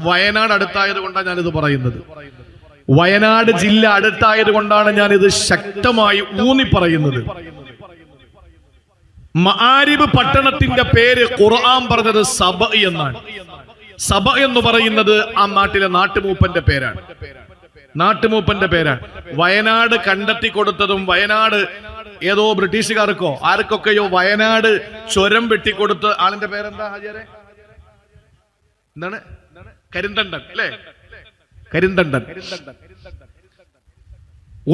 വയനാട് അടുത്തായത് കൊണ്ടാണ് ഞാനിത് പറയുന്നത്. വയനാട് ജില്ല അടുത്തായത് കൊണ്ടാണ് ഞാനിത് ശക്തമായി ഊന്നി പറയുന്നത്. മആരിബ് പട്ടണത്തിന്റെ പേര് ഖുർആൻ പറഞ്ഞത് സബ എന്നാണ്. സബ എന്ന് പറയുന്നത് ആ നാട്ടിലെ നാട്ടുമൂപ്പന്റെ പേരാണ്. നാട്ടുമൂപ്പന്റെ പേരാണ്. വയനാട് കണ്ടെത്തി കൊടുത്തതും, വയനാട് ഏതോ ബ്രിട്ടീഷുകാർക്കോ ആർക്കൊക്കെയോ വയനാട് ചുരം വെട്ടിക്കൊടുത്ത ആളിന്റെ പേരെന്താ ഹാജിയാരെ? എന്താണ്? കരിന്തണ്ടൻ അല്ലേ? കരിന്തണ്ടൻ.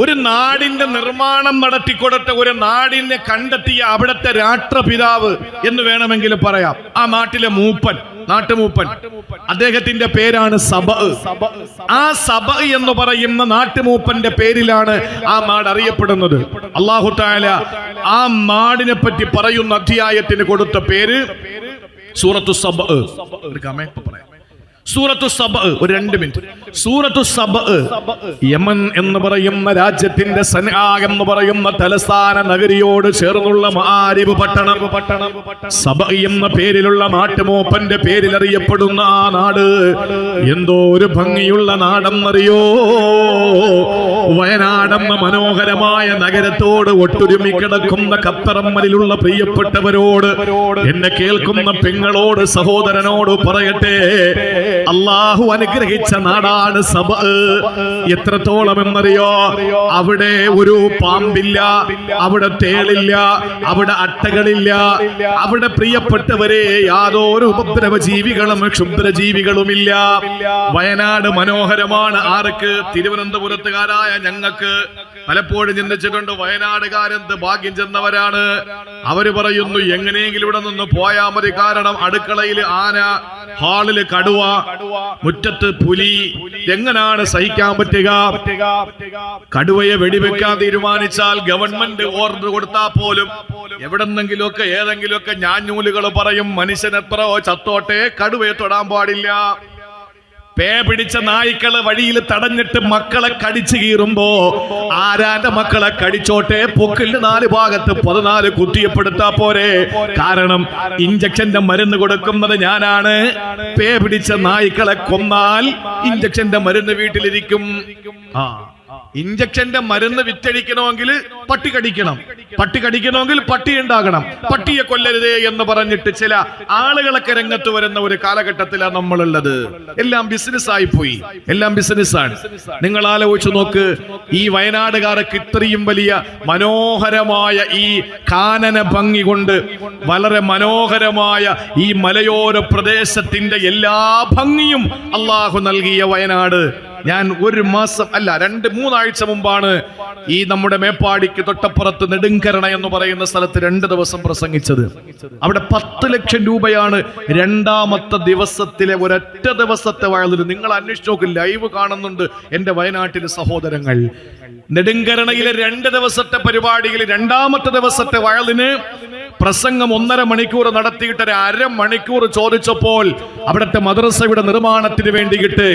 ഒരു നാടിന്റെ നിർമ്മാണം നടത്തിക്കൊടുത്ത, ഒരു നാടിനെ കണ്ടെത്തിയ അവിടുത്തെ രാഷ്ട്രപിതാവ് എന്ന് വേണമെങ്കിലും പറയാം. ആ നാട്ടിലെ മൂപ്പൻ, നാട്ടുമൂപ്പൻ, അദ്ദേഹത്തിന്റെ പേരാണ് സബ. ആ സബ എന്ന് പറയുന്ന നാട്ടുമൂപ്പന്റെ പേരിലാണ് ആ നാട് അറിയപ്പെടുന്നത്. അല്ലാഹു തആല ആ നാടിനെ പറ്റി പറയുന്ന അധ്യായത്തിന് കൊടുത്ത പേര് സൂറത്തു സബ. സൂറത്തു സബ. ഒരു 2 മിനിറ്റ്. സൂറത്തു സബ യമൻ എന്ന് പറയുന്ന രാജ്യത്തിന്റെ സൻആ എന്ന് പറയുന്ന തലസ്ഥാന നഗരിയോട് ചേർന്നുള്ള മആരിബ് പട്ടണം. സബ എന്ന പേരിലുള്ള നാട്ടുമൂപ്പന്റെ പേരിൽ അറിയപ്പെടുന്ന ആ നാട് എന്തോ ഒരു ഭംഗിയുള്ള നാടെന്നറിയോ. വയനാടെന്ന മനോഹരമായ നഗരത്തോട് ഒട്ടുരുമി കിടക്കുന്ന ഖത്തറമ്മലിലുള്ള പ്രിയപ്പെട്ടവരോട്, എന്നെ കേൾക്കുന്ന പെങ്ങളോട്, സഹോദരനോട് പറയട്ടെ, അല്ലാഹു അനുഗ്രഹിച്ച നാടാണ് സബ. എത്രത്തോളം എന്നറിയോ? അവിടെ ഒരു പാമ്പില്ല, അവിടെ തേളില്ല, അവിടെ അട്ടകളില്ല, അവിടെ പ്രിയപ്പെട്ടവരെ യാതൊരു ഉപദ്രവജീവികളും ക്ഷുദ്രജീവികളുമില്ല. വയനാട് മനോഹരമാണ്. ആർക്ക്? തിരുവനന്തപുരത്തുകാരായ ഞങ്ങൾക്ക് പലപ്പോഴും ചിന്തിച്ചിട്ടുണ്ട്, വയനാടുകാരെന്ത് ഭാഗ്യം ചെന്നവരാണ്. അവര് പറയുന്നു, എങ്ങനെയെങ്കിലും ഇവിടെ നിന്ന് പോയാൽ മതി. കാരണം അടുക്കളയിൽ ആന, ഹാളില് കടുവ, മുറ്റത്ത് പുലി. എങ്ങനെയാണ് സഹിക്കാൻ പറ്റുക? കടുവയെ വെടിവെക്കാൻ തീരുമാനിച്ചാൽ ഗവൺമെന്റ് ഓർഡർ കൊടുത്താൽ പോലും എവിടെന്നെങ്കിലുമൊക്കെ ഏതെങ്കിലുമൊക്കെ ഞാഞ്ഞൂലുകൾ പറയും, മനുഷ്യൻ എത്രയോ ചത്തോട്ടെ, കടുവയെ തൊടാൻ പാടില്ല. പേ പിടിച്ച നായ്ക്കള് വഴിയിൽ തടഞ്ഞിട്ട് മക്കളെ കടിച്ചു കീറുമ്പോ, ആരാന്റെ മക്കളെ കടിച്ചോട്ടെ, പൊക്കില് 4 ഭാഗത്ത് 14 കുത്തിയപ്പെടുത്താ പോരെ. കാരണം ഇഞ്ചക്ഷന്റെ മരുന്ന് കൊടുക്കുന്നത് ഞാനാണ്. പേ പിടിച്ച നായ്ക്കളെ കൊന്നാൽ ഇഞ്ചക്ഷന്റെ മരുന്ന് വീട്ടിലിരിക്കും. ഇഞ്ചക്ഷന്റെ മരുന്ന് വിറ്റഴിക്കണമെങ്കിൽ പട്ടി കടിക്കണം, പട്ടി കടിക്കണമെങ്കിൽ പട്ടി ഉണ്ടാകണം. പട്ടിയെ കൊല്ലരുതേ എന്ന് പറഞ്ഞിട്ട് ചില ആളുകളൊക്കെ രംഗത്ത് വരുന്ന ഒരു കാലഘട്ടത്തിലാണ് നമ്മളുള്ളത്. എല്ലാം ബിസിനസ്സായി പോയി, എല്ലാം ബിസിനസ്സാണ്. നിങ്ങൾ ആലോചിച്ചു നോക്ക്, ഈ വയനാടുകാർക്ക് ഇത്രയും വലിയ മനോഹരമായ ഈ കാനന ഭംഗി കൊണ്ട്, വളരെ മനോഹരമായ ഈ മലയോര പ്രദേശത്തിന്റെ എല്ലാ ഭംഗിയും അല്ലാഹു നൽകിയ വയനാട്. ഞാൻ 1 മാസം അല്ല 2-3 ആഴ്ച മുമ്പാണ് ഈ നമ്മുടെ മേപ്പാടിക്ക് തൊട്ടപ്പുറത്ത് നെടുങ്കരണ എന്ന് പറയുന്ന സ്ഥലത്ത് 2 ദിവസം പ്രസംഗിച്ചത്. അവിടെ 10 ലക്ഷം രൂപയാണ് 2ാമത്തെ ദിവസത്തിലെ ഒരൊറ്റ ദിവസത്തെ വയലിൽ. നിങ്ങൾ അന്വേഷിച്ച് നോക്ക്, ലൈവ് കാണുന്നുണ്ട് എന്റെ വയനാട്ടിലെ സഹോദരങ്ങൾ. നെടുങ്കരണയിലെ 2 ദിവസത്തെ പരിപാടിയിൽ 2ാമത്തെ ദിവസത്തെ വയലിന് പ്രസംഗം 1.5 മണിക്കൂർ നടത്തിയിട്ട് 1/2 മണിക്കൂർ ചോദിച്ചപ്പോൾ അവിടുത്തെ മദ്രസയുടെ നിർമ്മാണത്തിന് വേണ്ടിയിട്ട്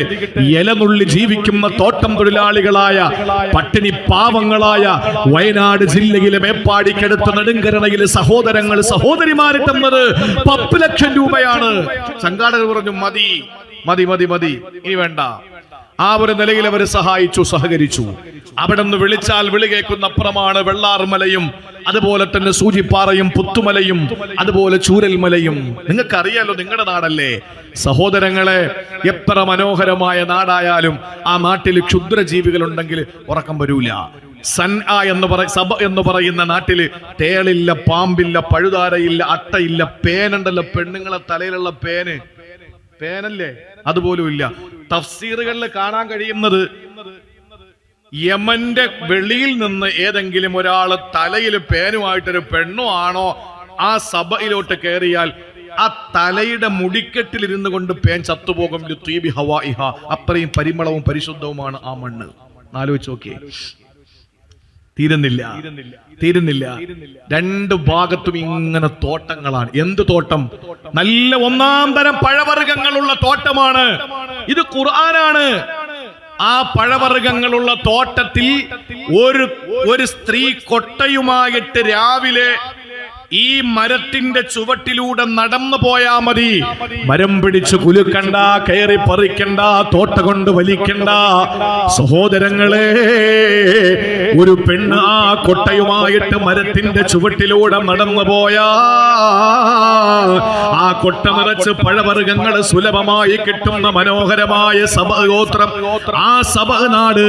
ഇലനുള്ളി ജീവിക്കുന്ന തോട്ടം തൊഴിലാളികളായ പട്ടിണി പാവങ്ങളായ വയനാട് ജില്ലയിലെ മേപ്പാടിക്കടുത്ത നെടുങ്കരണയിലെ സഹോദരങ്ങൾ സഹോദരിമാരെ തന്നത് 10 ലക്ഷം രൂപയാണ്. സംഘാടകർ പറഞ്ഞു, മതി മതി മതി മതി, ഇനി വേണ്ട. ആ ഒരു നിലയിൽ അവർ സഹായിച്ചു, സഹകരിച്ചു. അവിടെ നിന്ന് വിളിച്ചാൽ വിളി കേൾക്കുന്ന അപ്പുറമാണ് വെള്ളാർമലയും, അതുപോലെ തന്നെ സൂചിപ്പാറയും, പുത്തുമലയും, അതുപോലെ ചൂരൽമലയും. നിങ്ങൾക്കറിയാലോ, നിങ്ങളുടെ നാടല്ലേ സഹോദരങ്ങളെ. എത്ര മനോഹരമായ നാടായാലും ആ നാട്ടിൽ ക്ഷുദ്രജീവികൾ ഉണ്ടെങ്കിൽ ഉറക്കം വരൂല. സൻആ സബ എന്ന് പറയുന്ന നാട്ടില് തേളില്ല, പാമ്പില്ല, പഴുതാരയില്ല, അട്ടയില്ല, പേനുണ്ടല്ലോ, പെണ്ണുങ്ങളെ തലയിലുള്ള പേന്. പേനല്ലേ? അതുപോലും ഇല്ല. തഫ്സീറുകളിൽ കാണാൻ കഴിയുന്നത് യമന്റെ വെളിയിൽ നിന്ന് ഏതെങ്കിലും ഒരാള് തലയിൽ പേനുമായിട്ടൊരു പെണ്ണോ ആണോ ആ സഭയിലോട്ട് കയറിയാൽ ആ തലയുടെ മുടിക്കെട്ടിലിരുന്ന് കൊണ്ട് പേൻ ചത്തുപോകും. അത്രയും പരിമളവും പരിശുദ്ധവുമാണ് ആ മണ്ണ്. ആലോചിച്ച് നോക്കിയേ. തീരുന്നില്ല. രണ്ട് ഭാഗത്തും ഇങ്ങനെ തോട്ടങ്ങളാണ്. എന്ത് തോട്ടം? നല്ല ഒന്നാം തരം പഴവർഗ്ഗങ്ങളുള്ള തോട്ടമാണ്. ഇത് ഖുർആനാണ്. ആ പഴവർഗ്ഗങ്ങളുള്ള തോട്ടത്തിൽ ഒരു സ്ത്രീ കൊട്ടയുമായിട്ട് രാവിലെ ഈ മരത്തിന്റെ ചുവട്ടിലൂടെ നടന്നു പോയാ മതി. മരം പിടിച്ച് കുലുക്കണ്ട, കയറി പറിക്കണ്ട, തോട്ട കൊണ്ട് വലിക്കണ്ട. സഹോദരങ്ങളെ, ഒരു പെണ്ണ് ആ കൊട്ടയുമായിട്ട് മരത്തിന്റെ ചുവട്ടിലൂടെ നടന്നു പോയാ ആ കൊട്ട നിറച്ച് പഴവർഗ്ഗങ്ങൾ സുലഭമായി കിട്ടുന്ന മനോഹരമായ സബഗോത്രം, ആ സബനാട്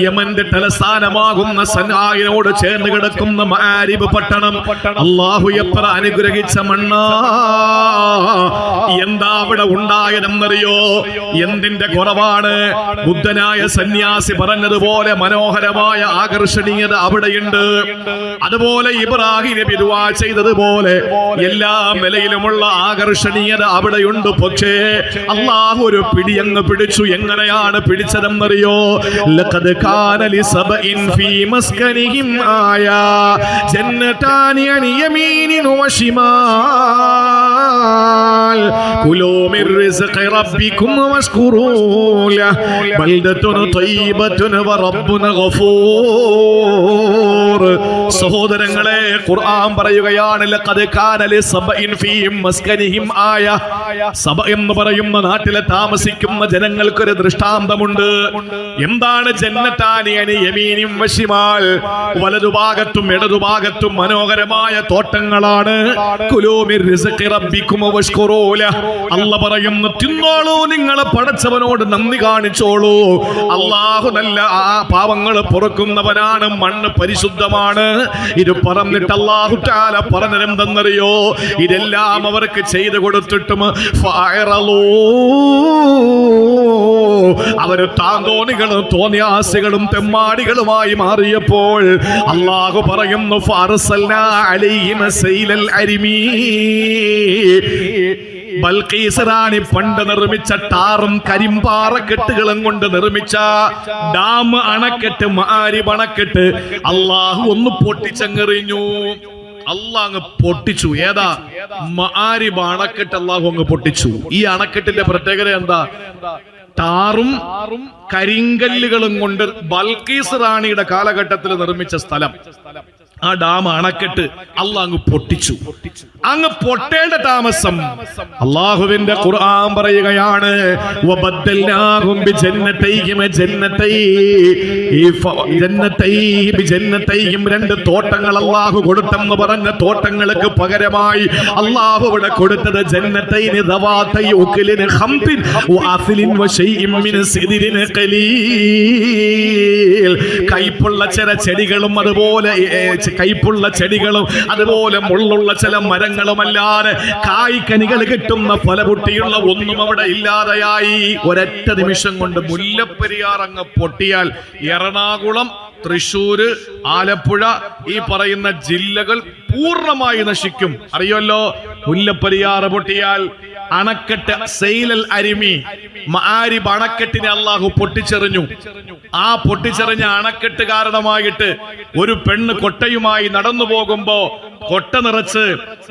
യമന്റെ തലസ്ഥാനമാകുന്ന സനായിനോട് ചേർന്ന് കിടക്കുന്ന മആരിബ് പട്ടണം. അല്ലാഹു എത്ര അനുഗ്രഹിച്ച മണ്ണാ. എന്താ അവിടെ ഉണ്ടായതെന്നറിയോ? എന്തിന്റെ കുറവാണ്? ബുദ്ധനായ സന്യാസി പറഞ്ഞതുപോലെ മനോഹരമായ ആകർഷണീയത അവിടെയുണ്ട്. അതുപോലെ ഇബ്രാഹിം നബി ദുആ ചെയ്തതുപോലെ എല്ലാ നിലയിലുമുള്ള ആകർഷണീയത അവിടെയുണ്ട്. പക്ഷേ അല്ലാഹു ഒരു പിടിയങ്ങ് പിടിച്ചു. എങ്ങനെയാണ് പിടിച്ചതെന്നറിയോ? ലഖദ് കാന ലിസബഇൻ ഫീ മസ്കനിഹിം ആയാ ജന്നതാനി അൻ യമീനിൻ വശിമാൽ കുലൂ മിർ റിസ്ഖി റബ്ബികും വഷ്കുറൂ ലഹു ബൽദത്തുൻ ത്വയ്യിബത്തുൻ വറബ്ബുൻ ഗഫൂർ. സഹോദരങ്ങളെ, ഖുർആൻ പറയുകയാണ് ലഖദ് കാന ലിസബഇൻ ഫീ മസ്കനിഹിം ആയ. സബ എന്ന് പറയുന്ന നാട്ടിലെ താമസിക്കുന്ന ജനങ്ങൾക്കൊരു ദൃഷ്ടാന്തമുണ്ട്. എന്താണ്? ജന്നതാനി അൻ യമീനിൻ വശിമാൽ. വലതുഭാഗത്തും ഇടതുഭാഗത്തും മനോഹരമായ തോട്ടങ്ങളാണ്. കുലൂ മിർ റിസ്ഖി റബ്ബികും വഷ്കുറൂ ലഹു. അല്ലാഹു പറയുന്നു, തിന്നോളൂ, നിങ്ങൾ പടച്ചവനോട് നന്ദി കാണിച്ചോളൂ. അല്ലാഹു നല്ല ആ പാവങ്ങൾ പൊറുക്കുന്നവനാണ്. മണ്ണ് പരിശുദ്ധമാണ്. ഇത് പറഞ്ഞിട്ട് അല്ലാഹു തആല പറഞ്ഞതെന്തെന്നറിയോ? ഇതെല്ലാം അവർക്ക് ചെയ്തു കൊടുത്തിട്ടും അവര് താന്തോന്നികളും തോന്നിയാസികളും തെമ്മാടികളുമായി മാറിയപ്പോൾ അല്ലാഹു പറയുന്നു, ഫഅർസൽനാ അലൈഹിം സൈലൽ അരിമീ. ബൽഖീസ് റാണി പണ്ട് നിർമ്മിച്ച ടാറും കരിമ്പാറക്കെട്ടുകളും കൊണ്ട് നിർമ്മിച്ച ഡാം, അണക്കെട്ട്, മആരിബ് അണക്കെട്ട് അല്ലാഹു ഒന്ന് പൊട്ടിച്ചെറിഞ്ഞു. അല്ലാഹു അങ്ങ് പൊട്ടിച്ചു. ഏതാ? മആരിബ് അണക്കെട്ട് അല്ലാഹു അങ്ങ് പൊട്ടിച്ചു. ഈ അണക്കെട്ടിന്റെ പ്രത്യേകത എന്താ? ടാറും കരിങ്കല്ലുകളും കൊണ്ട് ബൽഖീസ് റാണിയുടെ കാലഘട്ടത്തിൽ നിർമ്മിച്ച സ്ഥലം, ആ ഡാം, അണക്കെട്ട് അല്ലാഹു അങ്ങ് പൊട്ടിച്ചു. അങ്ങ് പൊട്ടേണ്ട താമസം അല്ലാഹുവിന്റെ ഖുർആൻ പറയുകയാണ്, വബദ്ദൽനാഹും ബിജന്നതൈഹിം ജന്നതൈഹിം. രണ്ട് തോട്ടങ്ങൾ അല്ലാഹു കൊടുത്തെന്ന് പറഞ്ഞ തോട്ടങ്ങൾക്ക് പകരമായി അല്ലാഹു ഇവിടെ കൊടുത്തത് ജന്നതൈനി ദവാതൈ ഉഖലിൻ ഖംതിൻ വഅസ്ലിൻ വശൈഇൻ മിൻ സിദ്രിൻ ഖലീൽ. കൈപ്പുള്ള ചില ചെടികളും അതുപോലെ കൈപ്പുള്ള ചെടികളും അതുപോലെ മുള്ളുള്ള ചില മരങ്ങളുമല്ലാതെ കായ്ക്കനികൾ കിട്ടുന്ന ഫലപുട്ടിയുള്ള ഒന്നും അവിടെ ഇല്ലാതെയായി. ഒരൊറ്റ നിമിഷം കൊണ്ട് മുല്ലപ്പെരിയാർ അങ്ങ് പൊട്ടിയാൽ എറണാകുളം, തൃശ്ശൂര്, ആലപ്പുഴ ഈ പറയുന്ന ജില്ലകൾ പൂർണ്ണമായി നശിക്കും. അറിയുമല്ലോ, മുല്ലപ്പെരിയാർ പൊട്ടിയാൽ അണക്കെട്ട് സൈലൽ അരിമി മആരിബ് അണക്കെട്ടിനെ അല്ലാഹു പൊട്ടിച്ചെറിഞ്ഞു. ആ പൊട്ടിച്ചെറിഞ്ഞ അണക്കെട്ട് കാരണമായിട്ട് ഒരു പെണ്ണ് കൊട്ടയുമായി നടന്നു പോകുമ്പോ കൊട്ട നിറച്ച്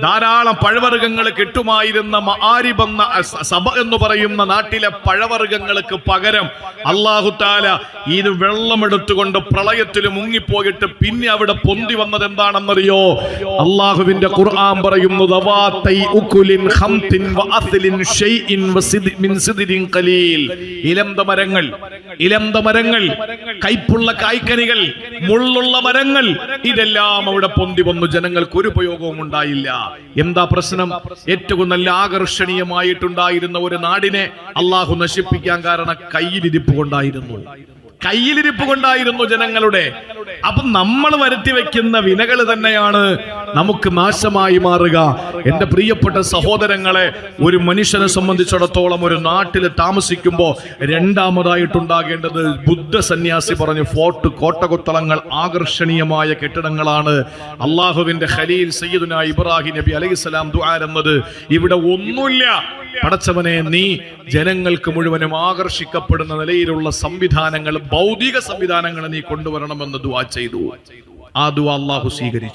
ധാരാളം പഴവർഗ്ഗങ്ങൾ കിട്ടുമായിരുന്ന മആരിബ് എന്ന സബ എന്ന് പറയുന്ന നാട്ടിലെ പഴവർഗ്ഗങ്ങൾക്ക് പകരം അല്ലാഹു തആല ഇത് വെള്ളമെടുത്തുകൊണ്ട് പ്രളയത്തിൽ മുങ്ങിപ്പോയിട്ട് പിന്നെ അവിടെ പൊന്തി വന്നത് എന്താണെന്നറിയോ? അല്ലാഹുവിന്റെ ഖുർആൻ പറയുന്നു, ദവാതൈ ഉഖുലിൻ ഖംതിൻ വഅസ്ലിൻ ഷൈഇൻ മിൻ സിദ്രിൻ ഖലീൽ. ഇലന്ത മരങ്ങൾ, കൈപ്പുള്ള കായ്ക്കനികൾ, മുള്ളുള്ള മരങ്ങൾ, ഇതെല്ലാം അവിടെ പൊന്തി വന്നു. ജനങ്ങൾക്ക് ഒരു ഉപയോഗവും ഉണ്ടായില്ല. എന്താ പ്രശ്നം? ഏറ്റവും നല്ല ആകർഷണീയമായിട്ടുണ്ടായിരുന്ന ഒരു നാടിനെ അല്ലാഹു നശിപ്പിക്കാൻ കാരണം കയ്യിലിരിപ്പ് കൊണ്ടായിരുന്നു. കയ്യിലിരിപ്പ് കൊണ്ടായിരുന്നു ജനങ്ങളുടെ. അപ്പൊ നമ്മൾ വരുത്തി വെക്കുന്ന വിനകൾ തന്നെയാണ് നമുക്ക് നാശമായി മാറുക. എന്റെ പ്രിയപ്പെട്ട സഹോദരങ്ങളെ, ഒരു മനുഷ്യനെ സംബന്ധിച്ചിടത്തോളം ഒരു നാട്ടിൽ താമസിക്കുമ്പോൾ രണ്ടാമതായിട്ടുണ്ടാകേണ്ടത്, ബുദ്ധ സന്യാസി പറഞ്ഞു, ഫോർട്ട്, കോട്ടകൊത്തളങ്ങൾ ആകർഷണീയമായ കെട്ടിടങ്ങളാണ്. അള്ളാഹുവിന്റെ ഖലീൽ സയ്യിദുനാ ഇബ്രാഹിം നബി അലൈഹിസ്സലാം ദുആ എന്നത്, ഇവിടെ ഒന്നുമില്ല പടച്ചവനെ, നീ ജനങ്ങൾക്ക് മുഴുവനും ആകർഷിക്കപ്പെടുന്ന നിലയിലുള്ള സംവിധാനങ്ങൾ, ഭൗതിക സംവിധാനങ്ങൾ നീ കൊണ്ടുവരണമെന്ന് ദുആ ചെയ്തു. ആ ദുആ അല്ലാഹു സ്വീകരിച്ചു.